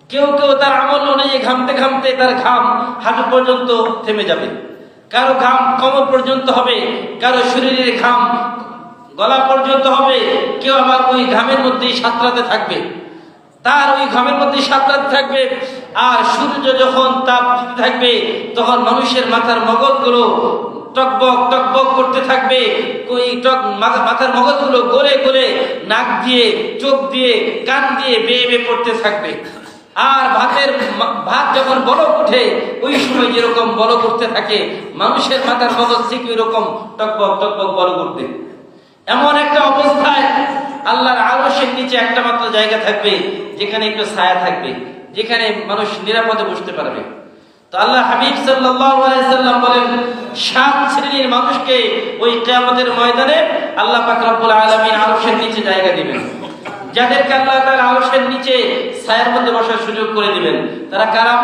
কেউ তার আমল অনুযায়ী ঘামতে ঘামতে তার ঘাম হাঁটু পর্যন্ত থেমে যাবে, কারো ঘাম কোমর পর্যন্ত হবে, কারো শরীরের ঘাম গলা পর্যন্ত হবে, কেউ আবার ওই ঘামের মধ্যেই সাঁতরাতে থাকবে, তার ওই ঘামের মধ্যেই সাঁতরাতে থাকবে। আর সূর্য যখন তাপ দিতে থাকবে, তখন মানুষের মাথার মগজগুলো টকবক করতে থাকবে। ওই মাথার মগজগুলো গলে গলে নাক দিয়ে, চোখ দিয়ে, কান দিয়ে বেয়ে পড়তে থাকবে। আর ভাত যখন বলক উঠে, ওই সময় যেরকম বলক উঠতে থাকে, মানুষের মাথার মগজ ঠিক ওই রকম টকবক বলক উঠবে। এমন একটা অবস্থায় আল্লাহর আরশের নিচে একটা মাত্র জায়গা থাকবে, যেখানে একটু ছায়া থাকবে, যেখানে মানুষ নিরাপদে বসতে পারবে। তো আল্লাহ হাবিব সাল্লাল্লাহু আলাইহি সাল্লাম বলেন, 7 শ্রেণীর মানুষকে ওই কিয়ামতের ময়দানে আল্লাহ পাক রব্বুল আলামিন আরশের নিচে জায়গা দিবেন, যাদেরকে আল্লাহ তাআলা আরশের নিচে ছায়ার মধ্যে বসার সুযোগ করে দিবেন। তারা কারা?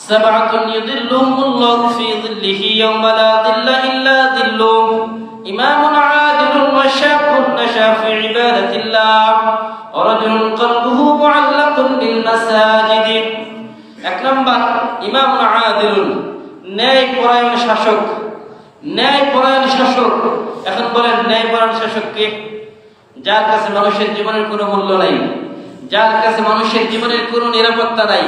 সাবআতুন ইউযিল্লুহুমুল্লাহু ফি যিল্লিহি ইয়াওমা লা যিল্লা ইল্লা যিল্লুহু, আদিলুন, ন্যায় পরায়ণ শাসক, ন্যায় পরায়ণ শাসক। এখন বলেন ন্যায় পরায়ণ শাসক কে? যার কাছে মানুষের জীবনের কোনো মূল্য নাই, যার কাছে মানুষের জীবনের কোনো নিরাপত্তা নাই,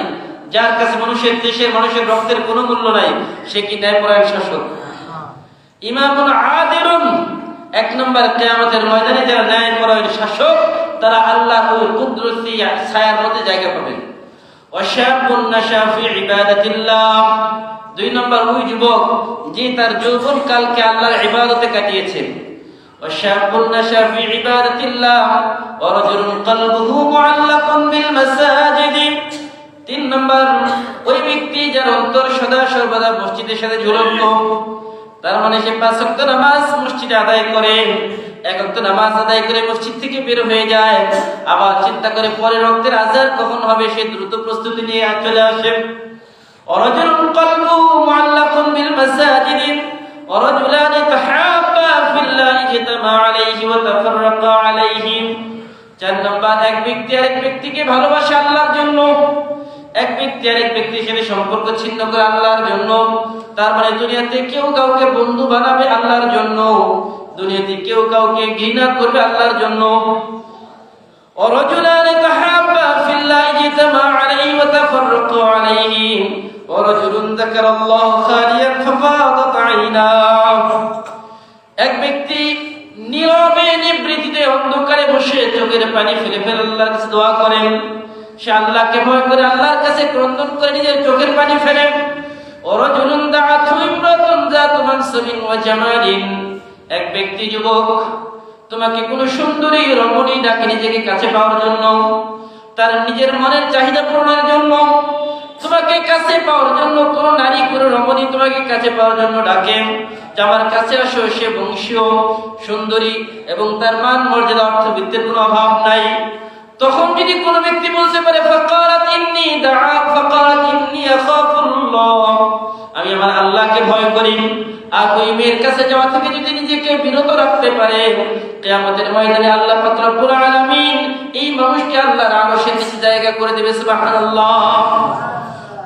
যার কাছে মানুষের দেশের মানুষের রক্তের কোনো মূল্য নাই, সে কি ন্যায় পরায়ণ শাসক? ইমামুন আদিলুন, এক নম্বর কিয়ামতের ময়দানে যারা ন্যায় পরায়ণ শাসক তারা আল্লাহর ওই কুদরতি ছায়ার মধ্যে জায়গা পাবেন। ওয়াশাবুন নাশা ফি ইবাদাতিল্লাহ, দুই নম্বর ওই যুবক যে তার যৌবন কালকে আল্লাহর ইবাদতে কাটিয়েছে। ওয়াশাবুন নাশা ফি ইবাদাতিল্লাহ ওয়া রাজুলুন কলবুহু মুআল্লাকুন বিল মাসাজিদ, তিন নম্বর ওই ব্যক্তি যার অন্তর সদা সর্বদা মসজিদের সাথে ঝুলন্ত, তার মানে সে 5 ওয়াক্ত নামাজ মসজিদে আদায় করে, 1 ওয়াক্ত নামাজ আদায় করে মসজিদ থেকে বের হয়ে যায়, আবার চিন্তা করে পরের ওয়াক্তের আযান কখন হবে, সে দ্রুত প্রস্তুতি নিয়ে চলে আসে। ওয়ারাজুলুন কলবুহু মুআল্লাকুন বিল মাসাজিদ ওয়ারাজুলানি তাহাব্বা ফিল্লাহি ইজতামা আলাইহি ওয়া তাফাররাকা আলাইহি, 4 নম্বর এক ব্যক্তি আরেক ব্যক্তিকে ভালোবাসে আল্লাহর জন্য, এক ব্যক্তি আরেক ব্যক্তির সাথে সম্পর্ক ছিন্ন করে আল্লাহর জন্য। তার মানে দুনিয়াতে কেউ কাউকে বন্ধু বানাবে আল্লাহর জন্য, দুনিয়াতে কেউ কাউকে ঘৃণা করবে আল্লাহর জন্য। ওয়ারাজুলান তাহাব্বা ফিল্লাহি ইজতামা আলাইহি ওয়া তাফাররাকা আলাইহি ওয়ারাজুলুন যাকারাল্লাহ খালিয়ান ফাফাদাত আইনা, এক ব্যক্তি নীরবে নিভৃতিতে অন্ধকারে বসে চোখের পানি ফেলে ফেলে আল্লাহর কাছে দোয়া করেন, সে আল্লাহকে ভয় করে আল্লাহর কাছে ক্রন্দন করে নিজের চোখের পানি ফেলে। ওয়ারাজুলুন দাআতহু ইমরাতুন যাতু মানসাবিন ওয়া জামালিন, এক ব্যক্তি যুবক তোমাকে কোন সুন্দরী রমণী ডাকে নিজেকে কাছে পাওয়ার জন্য, তার নিজের মনের চাহিদা পূরণের জন্য, তোমাকে কাছে পাওয়ার জন্য কোন নারী কোন রমণী তোমাকে কাছে পাওয়ার জন্য ডাকে যে আমার কাছে আসো, সে বংশীয় সুন্দরী এবং তার মান মর্যাদা অর্থবিত্তের কোনো অভাব নাই, তখন যদি কোনো ব্যক্তি বলতে পারে ফাকারাত ইন্নী আখাফুল্লাহ, আমি আমার আল্লাহকে ভয় করি, আর ওই মেয়ের কাছে যাওয়া থেকে যদি নিজেকে বিরত রাখতে পারে, কিয়ামতের ময়দানে আল্লাহ পাক রব্বুল আলামিন এই মানুষকে আল্লাহর আরশের নিচে জায়গা করে দেবে। সুবহানাল্লাহ।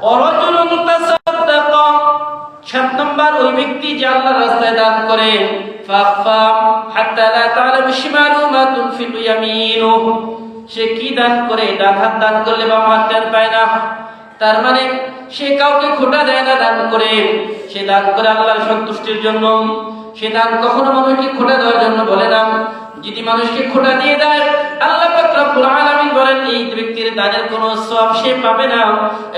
ওয়ারাজুলুন তাসাদ্দাকা, 7 নম্বর ওই ব্যক্তি যে আল্লাহর রাস্তায় দান করে, ফাফা হাত্তা লা তা'লামু শিমালু মা তুনফিকু ইয়ামিনুহু, সে কি দান করে, ডান হাত দান করলে বাম হাত টের পায় না, তার মানে সে কাউকে খোটা দেয় না দান করে, সে দান করে আল্লাহর সন্তুষ্টির জন্য, সে দান কখনো মানুষকে খোটা দেওয়ার জন্য বলে না। যদি মানুষকে খোটা দিয়ে দেয় আল্লাহ পাক রব্বুল আলামিন বলেন এই ব্যক্তির দানের কোনো সওয়াব সে পাবে না,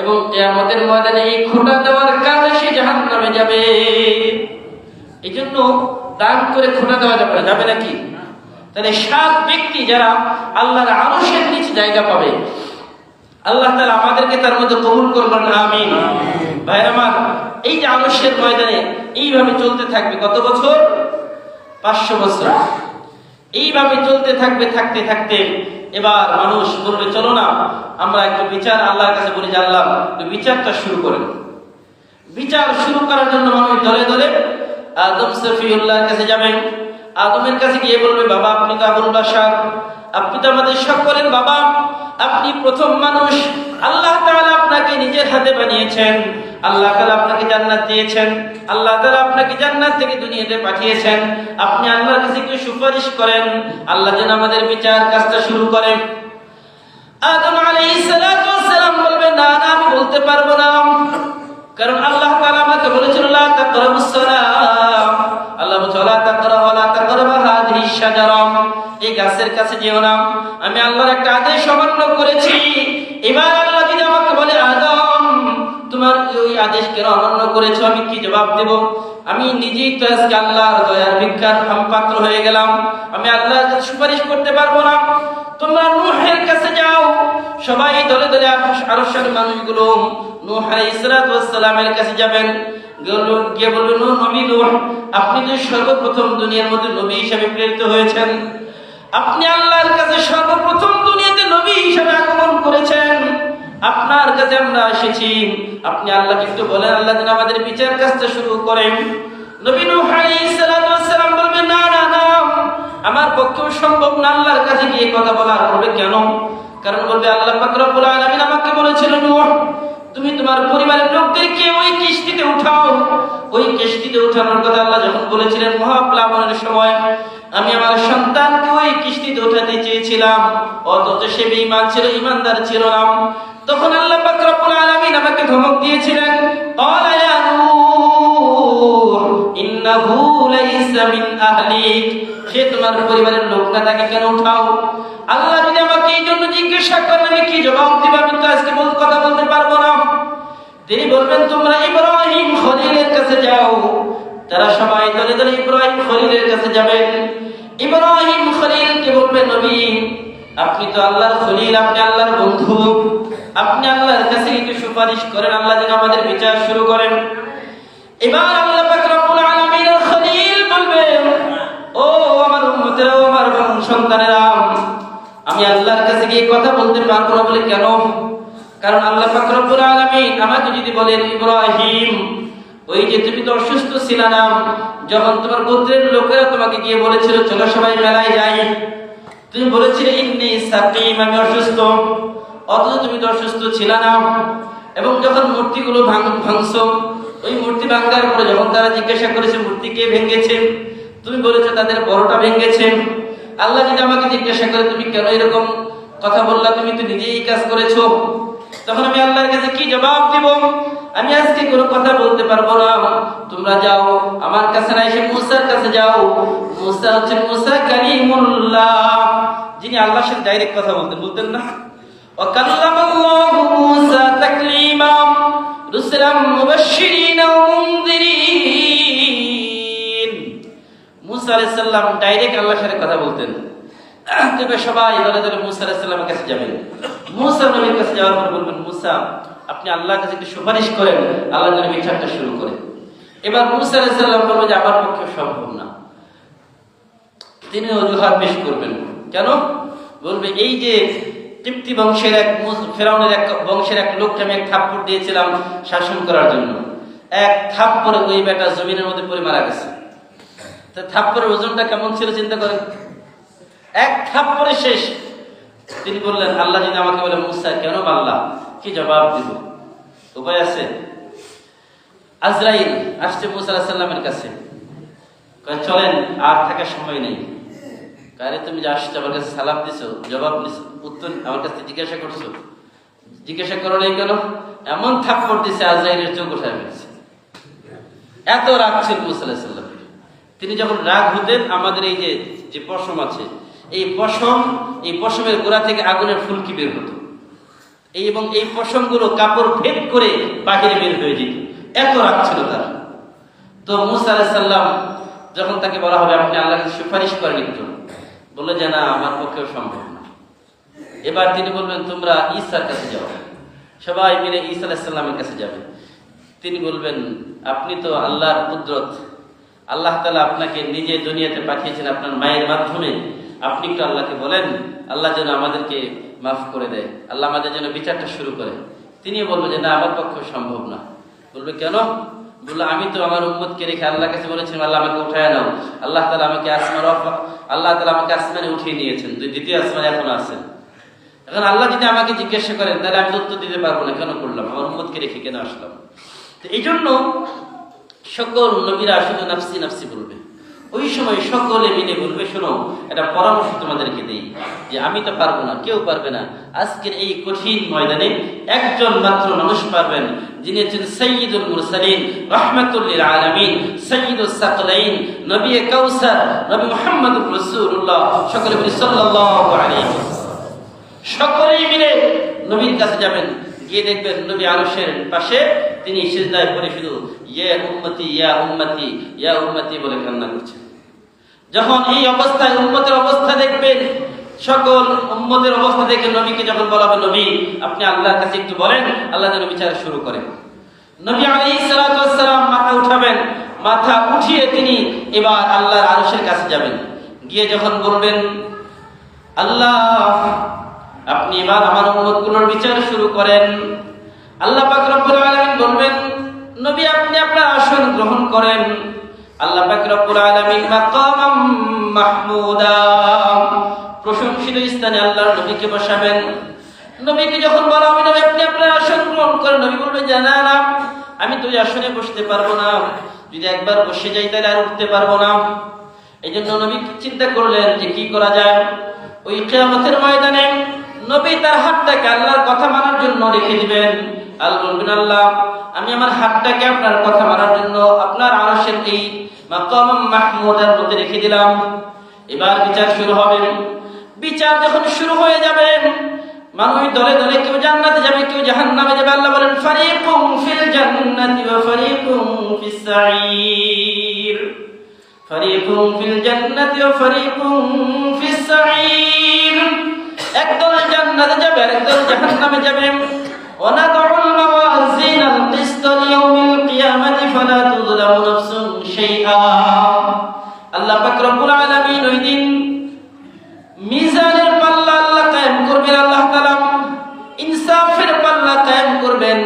এবং কিয়ামতের ময়দানে এই খোটা দেওয়ার কারণে সে জাহান্নামে যাবে। এইজন্য দান করে খোটা দেওয়া যাবে নাকি? তাহলে 7 ব্যক্তি যারা আল্লাহর আরশের নিচে জায়গা পাবে, আল্লাহ তাআলা আমাদেরকে তার মধ্যে কবুল করবেন, আমিন। ভাই আমার, এই যে আরশের ময়দানে এইভাবে চলতে থাকবে কত বছর? 500 বছর। এইভাবে চলতে থাকবে, থাকতে থাকতে এবার মানুষ বলবে চলো না আমরা একটু বিচার আল্লাহর কাছে বলি যে আল্লাহ বিচারটা শুরু করেন। বিচার শুরু করার জন্য মানুষ দলে দলে আদম সফিউল্লাহর কাছে যাবেন। আদমের কাছে গিয়ে বলবে বাবা আপনি তো আবুল বাশার, আপনি তো আমাদের সকলের বাবা, আপনি প্রথম মানুষ, আল্লাহ তাআলা আপনাকে নিজের হাতে বানিয়েছেন, আল্লাহ তাআলা আপনাকে জান্নাত দিয়েছেন, আল্লাহ তাআলা আপনাকে জান্নাত থেকে দুনিয়াতে পাঠিয়েছেন, আপনি আল্লাহর কাছে একটু সুপারিশ করেন আল্লাহ যেন আমাদের বিচার কাজটা শুরু করেন। আদম আলাইহিস সালাতু ওয়াস সালাম বলবে না না আমি বলতে পারবো না, কারণ আল্লাহ তাআলা আমাকে বলেছেন লা তাকরাবুস সালাম, আল্লাহ বলেছেন লা তাকরাবু ওয়া লা তাকরাবু হাযিহিশ শাজারা, এই গাছের কাছে যেও না, আমি আল্লাহর একটা আদেশ অমান্য করেছি। এবার আল্লাহ যদি আমাকে বলে আদম তোমার ওই আদেশ কেন অমান্য করেছো, আমি কি জবাব দেব? আমি নিজেই তো আজকে আল্লাহর দয়ার ভিক্ষার পাত্র হয়ে গেলাম, আমি আল্লাহর কাছে সুপারিশ করতে পারবো না। তোমরা নূহের কাছে যাও, সবাই দলে দলে আরশের মানুষগুলো নূহ আলাইহিস সালাতু ওয়াস সালামের কাছে যাবেন, গিয়ে বলবেন নবী নূহ আপনি তো সর্বপ্রথম দুনিয়ার মধ্যে নবী হিসেবে প্রেরিত হয়েছেন, আপনি আল্লাহর কাছে সর্বপ্রথম দুনিয়াতে নবী হিসেবে আগমন করেছেন, আপনার কাছে আমরা এসেছি, আপনি আল্লাহকে একটু বলেন আল্লাহ যেন আমাদের বিচার কাজটা শুরু করেন। নবী নূহ আলাইহিস সালাতু ওয়াস সালাম বলবেন না না না আমার পক্ষে সম্ভব না আল্লাহর কাছে গিয়ে কথা বলা। বলবে কেন? কারণ বলবে আল্লাহ পাক রব্বুল আলামিন আমাকে বলেছিল নূহ তুমি তোমার পরিবারের লোকদেরকে ওই কিস্তিতে উঠাও। ওই কিস্তিতে উঠানোর কথা আল্লাহ যখন বলেছিলেন মহাপ্লাবনের সময়, আমি আমার সন্তানকে ওই কিস্তিতে উঠাতে চেয়েছিলাম, অথচ সে বেঈমান ছিল, ঈমানদার ছিল না। তখন আল্লাহ পাক রব্বুল আলামিন আমাকে ধমক দিয়েছিলেন, ক্বালা ইয়া নূহ ইন্নাহু লাইসা মিন আহলিক, সে তোমার পরিবারের লোক না, তাকে কেন উঠাও? আল্লাহ যদি আমাকে এই জন্য জিজ্ঞাসা করেন, আমি কি জবাব দিব? আমি তো আজকে কথা বলতে পারবো না। তিনি বলবেন, তোমরা ইব্রাহিম খলিলের কাছে যাও। তারা সবাই দলে দলে ইব্রাহিম খলিলের কাছে যাবেন। ইব্রাহিম খলিলকে বলবেন, নবী আপনি তো আল্লাহর খলিল, আপনি আল্লাহর বন্ধু, আপনি আল্লাহর কাছে একটু সুপারিশ করেন, আল্লাহ যেন আমাদের বিচার শুরু করেন। এবার আল্লাহ পাক রব্বুল আলামিনের খলিল বলবেন, ও আমার উম্মতেরা, ও আমার সন্তানেরা, আমি আল্লাহর কাছে গিয়ে কথা বলতে পারবো না। বলে কেন? কারণ আল্লাহ পাক রব্বুল আলামিন আমাকে যদি বলেন, ইব্রাহিম ওই যে তুমি তো অসুস্থ ছিলে না, যখন তোমার গোত্রের লোকেরা তোমাকে গিয়ে বলেছিল চলো সবাই মেলায় যাই, তুমি বলেছিলে ইন্নী সাকিম, আমি অসুস্থ, অথচ তুমি তো অসুস্থ ছিলে না। এবং যখন মূর্তিগুলো ভাঙছো, ওই মূর্তি ভাঙার পরে যখন তারা জিজ্ঞাসা করেছে মূর্তি কে ভেঙেছে, তুমি বলেছো তাদের বড়টা ভেঙেছে। আল্লাহ যদি আমাকে জিজ্ঞাসা করে তুমি কেন এরকম কথা বললা, তুমি তো নিজেই এই কাজ করেছো, তখন আমি আল্লাহর কাছে কি জবাব দিব? আমি আজকে কোনো কথা বলতে পারবো না। তোমরা যাও, আমার কাছে না এসে মুসার কাছে যাও। মুসা হচ্ছেন মুসা কালিমুল্লাহ, যিনি আল্লাহর সাথে ডাইরেক্ট কথা বলতেন না। ওয়া কাল্লামাল্লাহু মুসা তাকলিমা রুসুলাম মুবাশশিরিনা ওয়া মুনযিরিন। মুসা আলাইহিস সালাম ডাইরেক্ট আল্লাহর সাথে কথা বলতেন। তবে সবাই দলে দলে মুসা আলাইহিস সালামের কাছে যাবেন। মুসা নবীর কাছে যাওয়ার পর বলবেন, মুসা আপনি আল্লাহর কাছে একটু সুপারিশ করেন, আল্লাহ যেন বিচারটা শুরু করে। এবার মুসা আলাইহিস সালাম বলবেন যে আমার পক্ষে সম্ভব না। তিনি অজুহাত পেশ করবেন। কেন? বলবে এই যে কিপ্তি বংশের ফেরাউনের এক বংশের এক লোককে আমি এক থাপ্পড় দিয়েছিলাম শাসন করার জন্য, এক থাপ্পড়ে ওই বেটা জমিনের মধ্যে পড়ে মারা গেছে। তা থাপ্পড়ের ওজনটা কেমন ছিল চিন্তা করেন, এক থাপ্পড়ে শেষ। তিনি বললেন, আল্লাহ যদি আমাকে বলে মুসা কেন মারলা, কি জবাব দিব? উপায় আছে? আজরাইল আসছে মুসা আলাইহিস সালামের কাছে, চলেন, আর থাকার সময় নেই। কারে তুমি যে আসছো আমার কাছে সালাম দিছো, জবাব দিছো, উত্তর আমার কাছে জিজ্ঞাসা করছো, জিজ্ঞাসা করো নাই কেন? এমন থাপ্পড় দিছে আজরাইলের চোখ উঠায় ফেলছে। এত রাগ ছিল মুসা আলাইহিস সালামের। তিনি যখন রাগ হতেন, আমাদের এই যে পশম আছে, এই পশমের গোড়া থেকে আগুনের ফুলকি বের হতো, এবং এই পশমগুলো কাপড় ভেদ করে বাহিরে বের হয়ে যেত, এত রাগ ছিল তার। তো মুসা আলাইহিস সালাম যখন তাকে বলা হবে আপনি আল্লাহর কাছে সুপারিশ করেন একটু, বললো যে না, আমার পক্ষেও সম্ভব না। এবার তিনি বলবেন তোমরা ঈসার কাছে যাও। সবাই মিলে ঈসা আলাইহিস সালামের কাছে যাবে। তিনি বলবেন আপনি তো আল্লাহর কুদরত, আল্লাহ তাআলা আপনাকে নিজে দুনিয়াতে পাঠিয়েছেন আপনার মায়ের মাধ্যমে, আপনি একটু আল্লাহকে বলেন আল্লাহ যেন আমাদেরকে মাফ করে দেয়, আল্লাহ আমাদের যেন বিচারটা শুরু করে। তিনি বলবো যে না, আমার পক্ষে সম্ভব না। বলবে কেন? বললো আমি তো আমার উম্মতকে রেখে আল্লাহর কাছে বলেছিলাম আল্লাহ আমাকে উঠায় নাও। আল্লাহ তাআলা আমাকে আসমানে উঠিয়ে নিয়েছেন, দ্বিতীয় আসমানে এখনো আছেন। এখন আল্লাহ যদি আমাকে জিজ্ঞাসা করেন তাহলে আমি উত্তর দিতে পারবো না, কেন করলাম, আমার উম্মতকে রেখে কেন আসলাম। তো এই জন্য সকল নবীরা শুধু নাফসি নাফসি বলবে। ওই সময় সকলে মিলে বলবে, শোনো একটা পরামর্শ তোমাদেরকে দেই, যে আমি তো পারবো না, কেউ পারবে না। আজকের এই কঠিন ময়দানে একজন মাত্র মানুষ পারবেন, যিনি হচ্ছেন সাইয়্যিদুল মুরসালিন, রাহমাতুল লিল আলামিন, সাইয়্যিদুস সাকলাইন, নবী কাউসার, নবী মুহাম্মদুর রাসূলুল্লাহ। সকলে বলি সাল্লাল্লাহু আলাইহি ওয়াসাল্লাম। সকলেই মিলে নবীর কাছে যাবেন, গিয়ে দেখবেন নবী আরশের পাশে তিনি সিজদায় পড়ে শুধু ইয়া উম্মতি ইয়া উম্মতি ইয়া উম্মতি বলে কান্না করছেন। যখন এই অবস্থায় উম্মতের অবস্থা দেখবেন, সকল উম্মতের অবস্থা দেখে নবীকে যখন বলা হবে নবী আপনি আল্লাহর কাছে একটু বলেন, আল্লাহ যেন বিচার শুরু করেন। নবী আলাইহিস সালাতু ওয়াস সালাম মাথা উঠাবেন, মাথা উঠিয়ে তিনি এবার আল্লাহর আরশের কাছে যাবেন। গিয়ে যখন বলবেন আল্লাহ আপনি এবার আমার উম্মতগুলোর বিচার শুরু করেন, আল্লাহ পাক রব্বুল আলামিন বলবেন নবী আপনি আপনার আসন গ্রহণ করেন। আল্লাহ পাক রব্বুল আলামিন মাকামাম মাহমুদা, প্রশংসিত স্থানে আল্লাহর নবীকে বসাবেন। নবীকে যখন বলা হবে নবী আপনি আপনার আসন গ্রহণ করেন, নবী বলবেন যে না না, আমি তো ওই আসনে বসতে পারবো না, যদি একবার বসে যাই তাহলে আর উঠতে পারবো না। এই জন্য নবী চিন্তা করলেন যে কি করা যায়। ওই কিয়ামতের ময়দানে নবী তার হাতটাকে আল্লাহর কথা মানার জন্য রেখে দিবেন। আল্লাহ বলবেন আল্লাহ আমি আমার হাতটাকে আপনার কথা মানার জন্য আপনার আরশের এই মাকাম মাহমুদের মধ্যে রেখে দিলাম। এবার বিচার শুরু হবে। বিচার যখন শুরু হয়ে যাবে, মানুষ দলে দলে কেউ জান্নাতে যাবে, কেউ জাহান্নামে যাবে। আল্লাহ বলেন ফারিকুম ফিল জান্নাতি ওয়া ফারিকুম ফিস সাঈর, ফারিকুম ফিল জান্নাতি ওয়া ফারিকুম ফিস সাঈর। একদল জান্নাতে যাবে আর একদল জাহান্নামে যাবে। ওয়া নাদউল মাওয়াজিনাল কিসত লিয়াউমিল কিয়ামাতি ফালা তুযলামু নাফসুন শাইআ। আল্লাহ পাক রব্বুল আলামিন ওই দিন মিজানের পাল্লা আল্লাহ কায়েম করবেন। আল্লাহ তাআলা ইনসাফের পাল্লা কায়েম করবেন।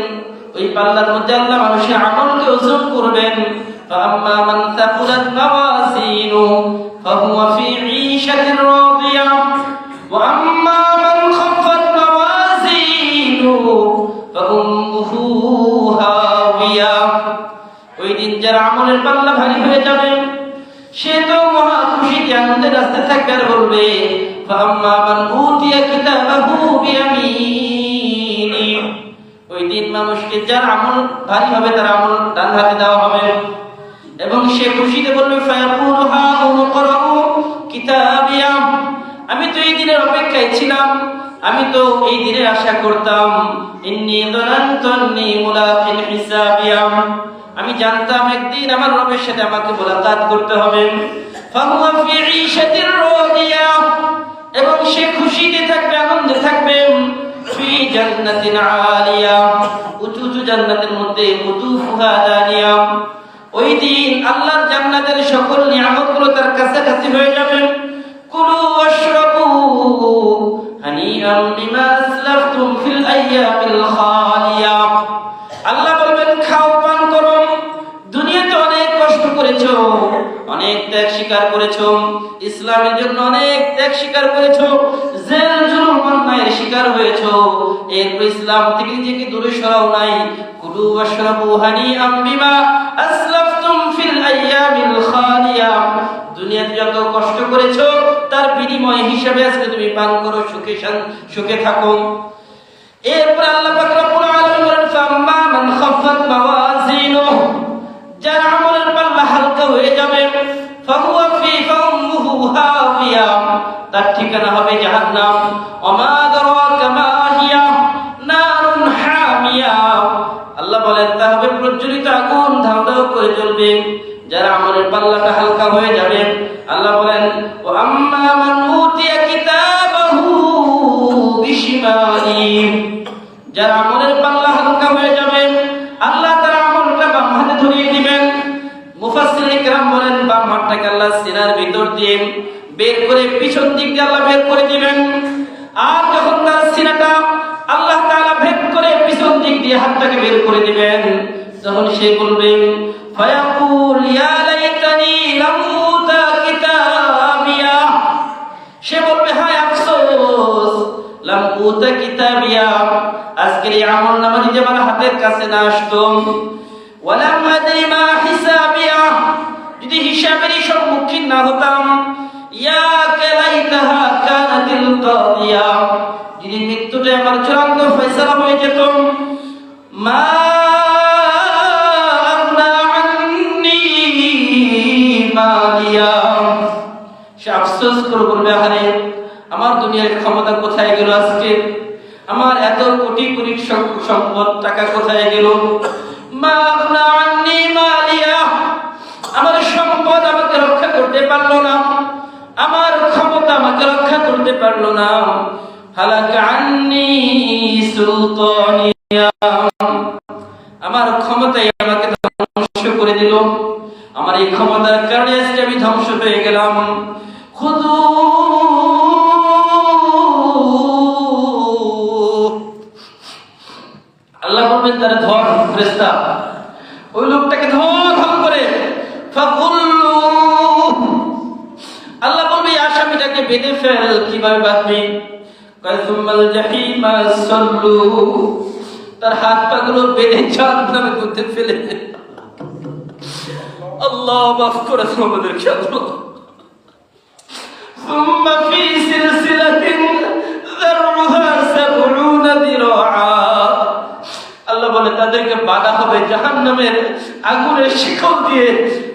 ওই পাল্লার মধ্যে আল্লাহ মানুষের আমলকে ওজন করবেন। ফাআম্মা মান তাকুলাত মাওয়াজিনু ফাহুয়া ফি ঈশাতির রাদিয়া ওয়া আম্মা মান খাফফাত মাওয়াজিনু ফাউম্মুহু হাওিয়া। ওই দিন যার আমলের পাল্লা ভারী হয়ে যাবে সে তো মহা খুশিতে আনন্দের রাস্তায় থাকবে আর বলবে ফাআম্মা মান উতিয়া কিতাবাহু বিয়ামিনি। ওই দিন মানুষকে যার আমল ভারী হবে তার আমল ডান হাতে দেওয়া হবে এবং সে খুশিতে বলবে ফায়াকুলু হা উমকরাউ কিতাবিয়া। আমি তো এই দিনের অপেক্ষায় ছিলাম, আমি তো এই দিনের আশা করতাম। ইন্নী যানানতু আন্নী মুলাকিন হিসাবিয়া। আমি জানতাম একদিন আমার রবের সাথে আমাকে মুলাকাত করতে হবে। ফাহুয়া ফি ঈশাতির রাদিয়া। এবং সে খুশিতে থাকবে, আনন্দে থাকবে। ফি জান্নাতিন আলিয়া। উঁচু উঁচু জান্নাতের মধ্যে কুতুফুহা দানিয়া। ওই দিন আল্লাহর জান্নাতের সকল নিয়ামতগুলো তার কাছাকাছি হয়ে যাবে। কুলু ওয়াশরাবু হানিআম বিমা আসলাফতুম ফিল আইয়ামিল খালিয়া। আল্লাহ বলবেন খাও পান করো, দুনিয়াতে অনেক কষ্ট করেছো, অনেক ত্যাগ স্বীকার করেছো, ইসলামের জন্য অনেক ত্যাগ স্বীকার করেছো, জেল জুলুম অন্যায়ের শিকার হয়েছো, এরপর ইসলাম থেকে নিজেকে দূরে সরাও নাই। কুলু ওয়াশরাবু হানিআম বিমা আসলাফতুম ফিল আইয়ামিল খালিয়া। দুনিয়াতে যত কষ্ট করেছো তার বিনিময় হিসেবে আজকে তুমি পান করো, সুখে থাকো। এরপর আল্লাহ পাক রব্বুল আলামিন বলেন ফাম্মা মান খাফফাত মাওয়াজিনুহু। যার আমলের পাল্লা হালকা হয়ে যাবে ফাহুয়া ফি ফাউম্মুহু হাওিয়া। তার ঠিকানা হবে জাহান্নাম। ওমা আদরাকা মা হিয়া নারুন হামিয়া। আল্লাহ বলেন তা হবে প্রজ্বলিত আগুন, ধাউ ধাউ করে জ্বলবে। যার আমলের পাল্লাটা হালকা হয়ে যাবে আল্লাহ বলেন ওয়া আম্মা মান উতিয়া কিতাবাহু বিশিমালি। যার আমলের পাল্লা হালকা হয়ে যাবে আল্লাহ তার আমলটা বাম হাতে ধরিয়ে দিবেন। মুফাসসিরিন کرام বলেন বাম হাতটাকে আল্লাহ সিনার ভিতর দিয়ে বের করে পিছন দিক দিয়ে আল্লাহ বের করে দিবেন। আর যখন তার সিনাটা আল্লাহ তাআলা ভেদ করে পিছন দিক দিয়ে হাতটাকে বের করে দিবেন, তখন সে বলবে ফায়াকুল ইয়া লাইতানি লাম উতা কিতাবিয়া। সে বলবে হায় আফসোস, লাম উতা কিতাবিয়া, আজকের এই আমলনামা যদি আমার হাতের কাছে না আসতো। ওয়ালাম আদরি মা হিসাবিয়া, যদি হিসাবের সম্মুখীন না হতাম। ইয়া কালাইতাহা কানাতিল কাদিয়া, যদি মৃত্যুটা আমার চূড়ান্ত ফয়সালা হয়ে যেত। মা আগনা আন্নী মালিয়া, সে আফসোস করে বলবে আরে আমার দুনিয়ার ক্ষমতা কোথায় গেল, আজকে আমার এত কোটি কোটি সম্পদ টাকা কোথায় গেল। মা আগনা আন্নী মালিয়া, আমার সম্পদ আমাকে রক্ষা করতে পারলো না, আমার ক্ষমতা আমাকে রক্ষা করতে পারলো না। হালাকা আন্নী সুলতানিয়া, আমার ক্ষমতাই আমাকে ধ্বংস করে দিল। আমার এই ক্ষমতার কারণে আজকে আমি ধ্বংস হয়ে গেলাম। খুদু, আল্লাহ বলবেন তারা ধর, ফেরেশতা ওই লোকটাকে ধর করে। ফাকুল্লু, আল্লাহ বলবে আসামিটাকে বেঁধে ফেল। কিভাবে বাঁধবি? কয় সুম্মাল জাহিমা সাল্লু, তার হাত পাগুলো বেঁধে জাহান্নামের মধ্যে ফেলে দেন। আল্লাহ মাফ করে দাও আমাদেরকে আল্লাহ। ثم في سلسلة ذرعها 70 ذراعا, আল্লাহ বলে তাদেরকে বাঁধা হবে জাহান্নামের আগুনের শিকল দিয়ে,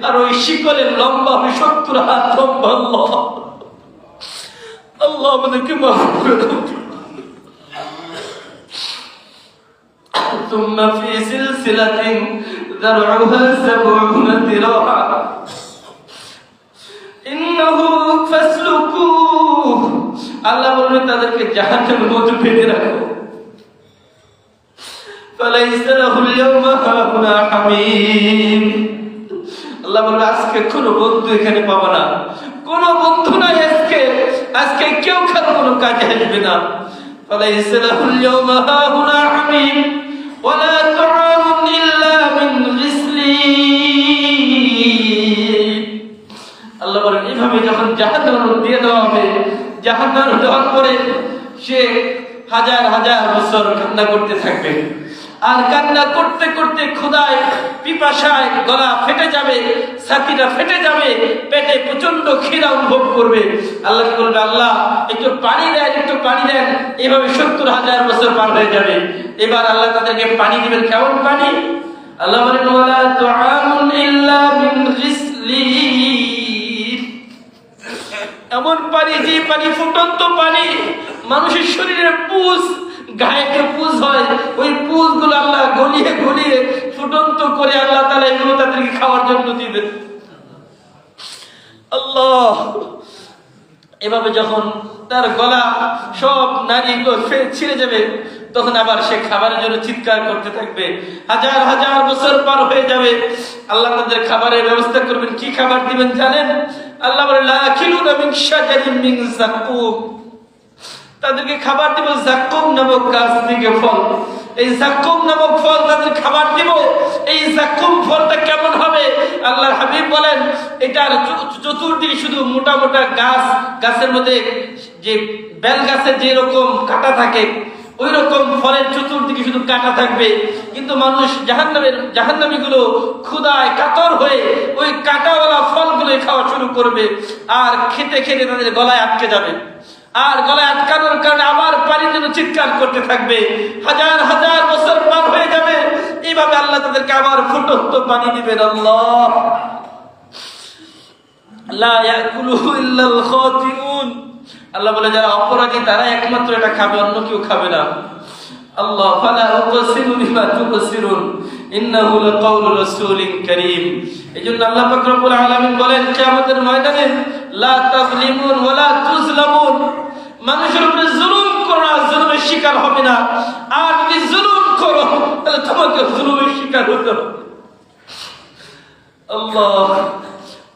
আর ওই শিকলের লম্বা হবে 70 হাত লম্বা। আল্লাহ আল্লাহ আমাদেরকে মাফ করে দাও। ثم في سلسلة ذرعها 70 ذراعا ইন্নাহু ফাসলুকুহ, আল্লাহ বলবেন তাদেরকে জাহান্নামের মধ্যে ফেলে রাখো। ফালাইসা লাহুল ইয়াওমা হাহুনা হামীম, আল্লাহ বলবে আজকে কোনো বন্ধু এখানে পাবে না, কোনো বন্ধু নাই আজকে, আজকে কেউ কার কোনো কাজে আসবে না। ফালাইসা লাহুল ইয়াওমা হাহুনা হামীম ওয়ালা তুআমুন ইল্লা মিন গিসলিন। আল্লাহ বলেন এইভাবে যখন জাহান্নাম দিয়ে দেওয়া হবে, জাহান্নাম দেওয়ার পরে সে হাজার হাজার বছর কান্না করতে থাকবে, আর কান্না করতে করতে ক্ষুধায় পিপাসায় গলা ফেটে যাবে, ছাতিটা ফেটে যাবে, পেটে প্রচন্ড খিদা অনুভব করবে। আল্লাহ কি বলবে, আল্লাহ একটু পানি দেন, একটু পানি দেন। এভাবে 70,000 বছর পার হয়ে যাবে। এবার আল্লাহ তাদেরকে পানি দিবেন। কেমন পানি? আল্লাহ বলেন ওয়ালা তুআমুন ইল্লা মিন গিসলিন, এমন পানি যে পানি ফুটন্ত পানি, মানুষের শরীরে পুষ, গায়ে পুষ হয়, ওই পুষ গুলো আল্লাহ গলিয়ে গলিয়ে ফুটন্ত করে আল্লাহ তাআলা এগুলো তাদেরকে খাওয়ার জন্য দিবেন। আল্লাহ এভাবে যখন তার গলা সব নারীগুলো ছিঁড়ে যাবে, তখন আবার সে খাবারের জন্য চিৎকার করতে থাকবে। হাজার হাজার বছর পার হয়ে যাবে, আল্লাহ তাদের খাবারের ব্যবস্থা করবেন। কি খাবার দিবেন জানেন? আল্লাহ বলে লাকিলুনা মিন শাজারিন মিন যাকুম, তাদেরকে খাবার দিব যাকুম নামক গাছ থেকে ফল। এই যাকুম নামক ফল তাদের খাবার দিব। এই যাকুম ফলটা কেমন হবে? আল্লাহর হাবিব বলেন এটার চতুর্দিকে শুধু মোটা মোটা গাছ, গাছের মধ্যে যে বেল গাছের যে রকম কাঁটা থাকে, ওই রকম ফলের চতুর্দিকে শুধু কাঁটা থাকবে। কিন্তু মানুষ জাহান্নামীগুলো ক্ষুধায় কাতর হয়ে ওই কাঁটাওয়ালা ফলগুলো খাওয়া শুরু করবে, আর খেতে খেতে তাদের গলায় আটকে যাবে। আর গলায় আটকানোর কারণে আবার পানির জন্য চিৎকার করতে থাকবে। হাজার হাজার বছর পার হয়ে যাবে, এইভাবে আল্লাহ তাদেরকে আবার ফুটন্ত পানি দিবেন। আল্লাহ লা ইয়াকুলুহু ইল্লাল খাতিউন, আল্লাহ বলে যারা অপরাধী তারা একমাত্র এটা খাবে, অন্য কেউ খাবে না। আল্লাহ ফালা উকসিমু বিমা তুবসিরুন ইন্নাহু লাকাউলু রাসূলিন কারীম। এজন্য আল্লাহ পাক রব্বুল আলামিন বলেন কিয়ামতের ময়দানে লা তাযলিমুন ওয়া লা তুযলামুন, মানুষের উপরে জুলুম করো না, জুলুমের শিকার হবে না। আর যদি জুলুম করো তাহলে তোমাকে জুলুমের শিকার হতে হবে।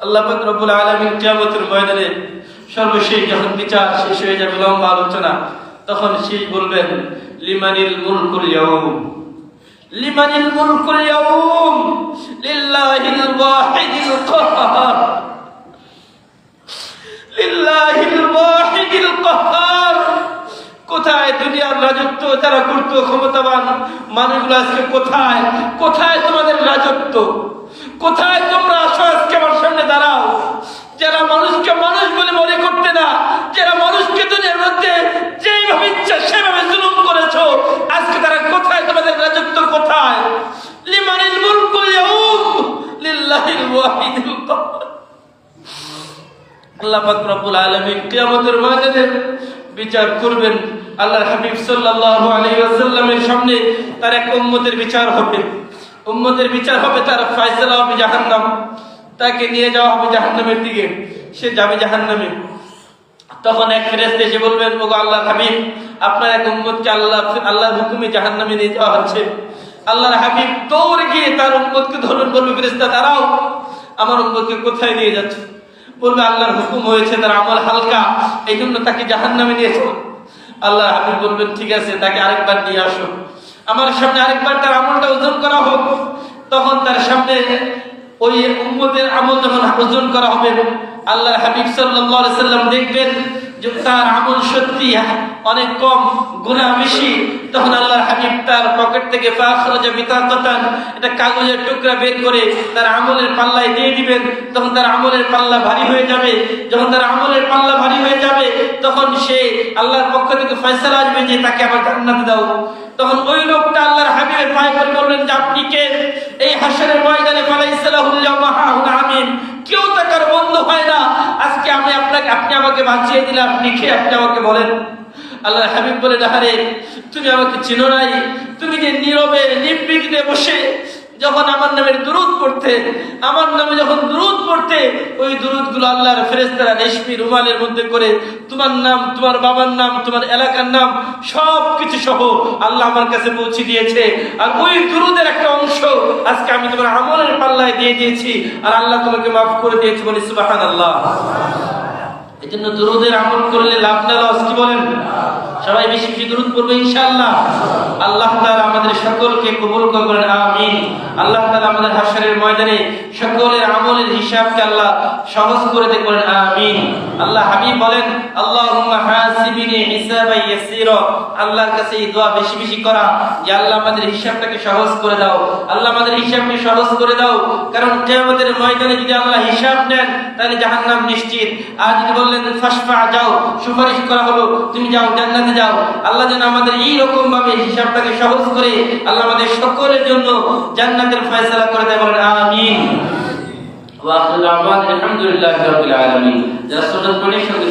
আল্লাহ পাক রব্বুল আলামিন কিয়ামতের ময়দানে সর্বশেষ যখন বিচার শেষ হয়ে যাবে, লম্বা আলোচনা, তখন সেই বলবেন লিমানিল মুলকুল ইয়াউম, লিমানিল মুলকুল ইয়াউম লিল্লাহিল ওয়াহিদিল কাহ্হার, লিল্লাহিল ওয়াহিদিল কাহ্হার। কোথায় দুনিয়ার রাজত্ব যারা করতো, ক্ষমতাবান মানুষগুলো আজকে কোথায়? কোথায় তোমাদের রাজত্ব? কোথায় তোমরা আসো আজকে আমার সামনে দাঁড়াও? যারা মানুষকে মানুষ বলে মনে করতে না, যারা মানুষকে দুনিয়ার মধ্যে যেইভাবে ইচ্ছা সেভাবে জুলুম করেছো, আজকে তারা কোথায়? তোমাদের রাজত্ব কোথায়? লিমানিল মুলকুল ইয়াউম লিল্লাহিল ওয়াহিদিল কাহ্হার। আল্লাহ পাক রব্বুল আলামিন কিয়ামতের ময়দানে বিচার করবেন। আল্লাহর হাবিব সাল্লাল্লাহু আলাইহি ওয়াসাল্লামের সামনে তার এক উম্মতের বিচার হবে। উম্মতের বিচার হবে, তার ফয়সালা হবে জাহান্নাম। তাকে নিয়ে যাওয়া হবে জাহান্নামের দিকে, সে যাবে জাহান্নামে। তখন এক ফেরেশতা এসে বলবেন, ওগো আল্লাহর হাবিব, আপনার এক উম্মতকে আল্লাহর হুকুমে জাহান্নামে নিয়ে যাওয়া হচ্ছে। আল্লাহর হাবিব দৌড়ে গিয়ে তার উম্মতকে ধরবেন, বলবে ফেরেশতা দাঁড়াও, আমার উম্মতকে কোথায় নিয়ে যাচ্ছে? বলবে আল্লাহর হুকুম হয়েছে, তার আমল হালকা, এই জন্য তাকে জাহান্নামে নিয়ে যাও। আল্লাহর হাবিব বলবেন ঠিক আছে, তাকে আরেকবার নিয়ে আসো, আমার সামনে আরেকবার তার আমলটা ওজন করা হোক। তখন তার সামনে ওই উম্মতের আমল যখন ওজন করা হবে, আল্লাহর হাবিব সাল্লাল্লাহু আলাইহি সাল্লাম দেখবেন তার আমল সত্যি অনেক কম, গুনাহ বেশি, তখন আল্লাহর হাবিব তার পকেট থেকে ফাখরাজা বিতাকাতান, এটা কাগজের টুকরা বের করে তার আমলের পাল্লায় দিয়ে দিবেন। তখন তার আমলের পাল্লা ভারী হয়ে যাবে। যখন তার আমলের পাল্লা ভারী হয়ে যাবে, তখন সে আল্লাহর পক্ষ থেকে ফয়সালা আসবে যে তাকে আবার জান্নাতে দাও। তখন ওই লোকটা আল্লাহর হাবিবের পায়ে পড়ে বলবেন যে আপনি কে? এই হাসরের ময়দানে ফালাইসালাহুল ইয়াওমা হাউনা আমিন, কেউ তার বন্ধু হয় না। আজকে আপনি আমাকে বাঁচিয়ে দিলে, আপনি কে? আপনি আমাকে বলেন। আল্লাহর হাবিব বলে, আরে তুমি আমাকে চিনো নাই? তুমি যে নীরবে নির্বিঘ্নে বসে যখন আমার নামের দুরূদ পড়তে, আমার নামে যখন দুরূদ পড়তে, ওই দুরূদগুলো আল্লাহর ফেরেশতারা রেশমি রুমালের মধ্যে করে তোমার নাম, তোমার বাবার নাম, তোমার এলাকার নাম সব কিছু সহ আল্লাহ আমার কাছে পৌঁছে দিয়েছে। আর ওই দুরূদের একটা অংশ আজকে আমি তোমার আমলের পাল্লায় দিয়ে দিয়েছি, আর আল্লাহ তোমাকে মাফ করে দিয়েছে। বলি সুবহানাল্লাহ। এই জন্য দুরূদের আমল করলে লাভ না লস? কি বলেন? সবাই বেশি বেশি দুরূদ পড়বে ইনশাআল্লাহ। আল্লাহ তাআলা আমাদের সকলকে কবুল করেন, আমিন। আল্লাহ তাআলা আমাদের হাশরের ময়দানে সকলের আমলের হিসাবকে আল্লাহ সহজ করে দেন, বলেন আমিন। আল্লাহ হাবিব বলেন, আল্লাহুম্মা হাসিবিনি হিসাবান ইয়াসীরা। আল্লাহর কাছে এই দোয়া বেশি বেশি করা যে আল্লাহ আমাদের হিসাবটাকে সহজ করে দাও, আল্লাহ আমাদের হিসাবকে সহজ করে দাও। কারণ কিয়ামতের ময়দানে যদি আল্লাহ হিসাব নেন তাহলে জাহান্নাম নিশ্চিত। আর যদি বললেন ফাশফা, যাও, সুপারিশ করা হলো, তুমি যাও, জান্নাতে যাও, আল্লাহ যেন আমাদের এই রকম ভাবে হিসাবটাকে সহজ করে আল্লাহ আমাদের সকলের জন্য জান্নাতের ফয়সালা করে দেয়, বলেন আমিন। ওয়া আখিরু দাওয়ানা আলহামদুলিল্লাহি রাব্বিল আলামিন। যারা সুন্নাত পড়ে সঙ্গে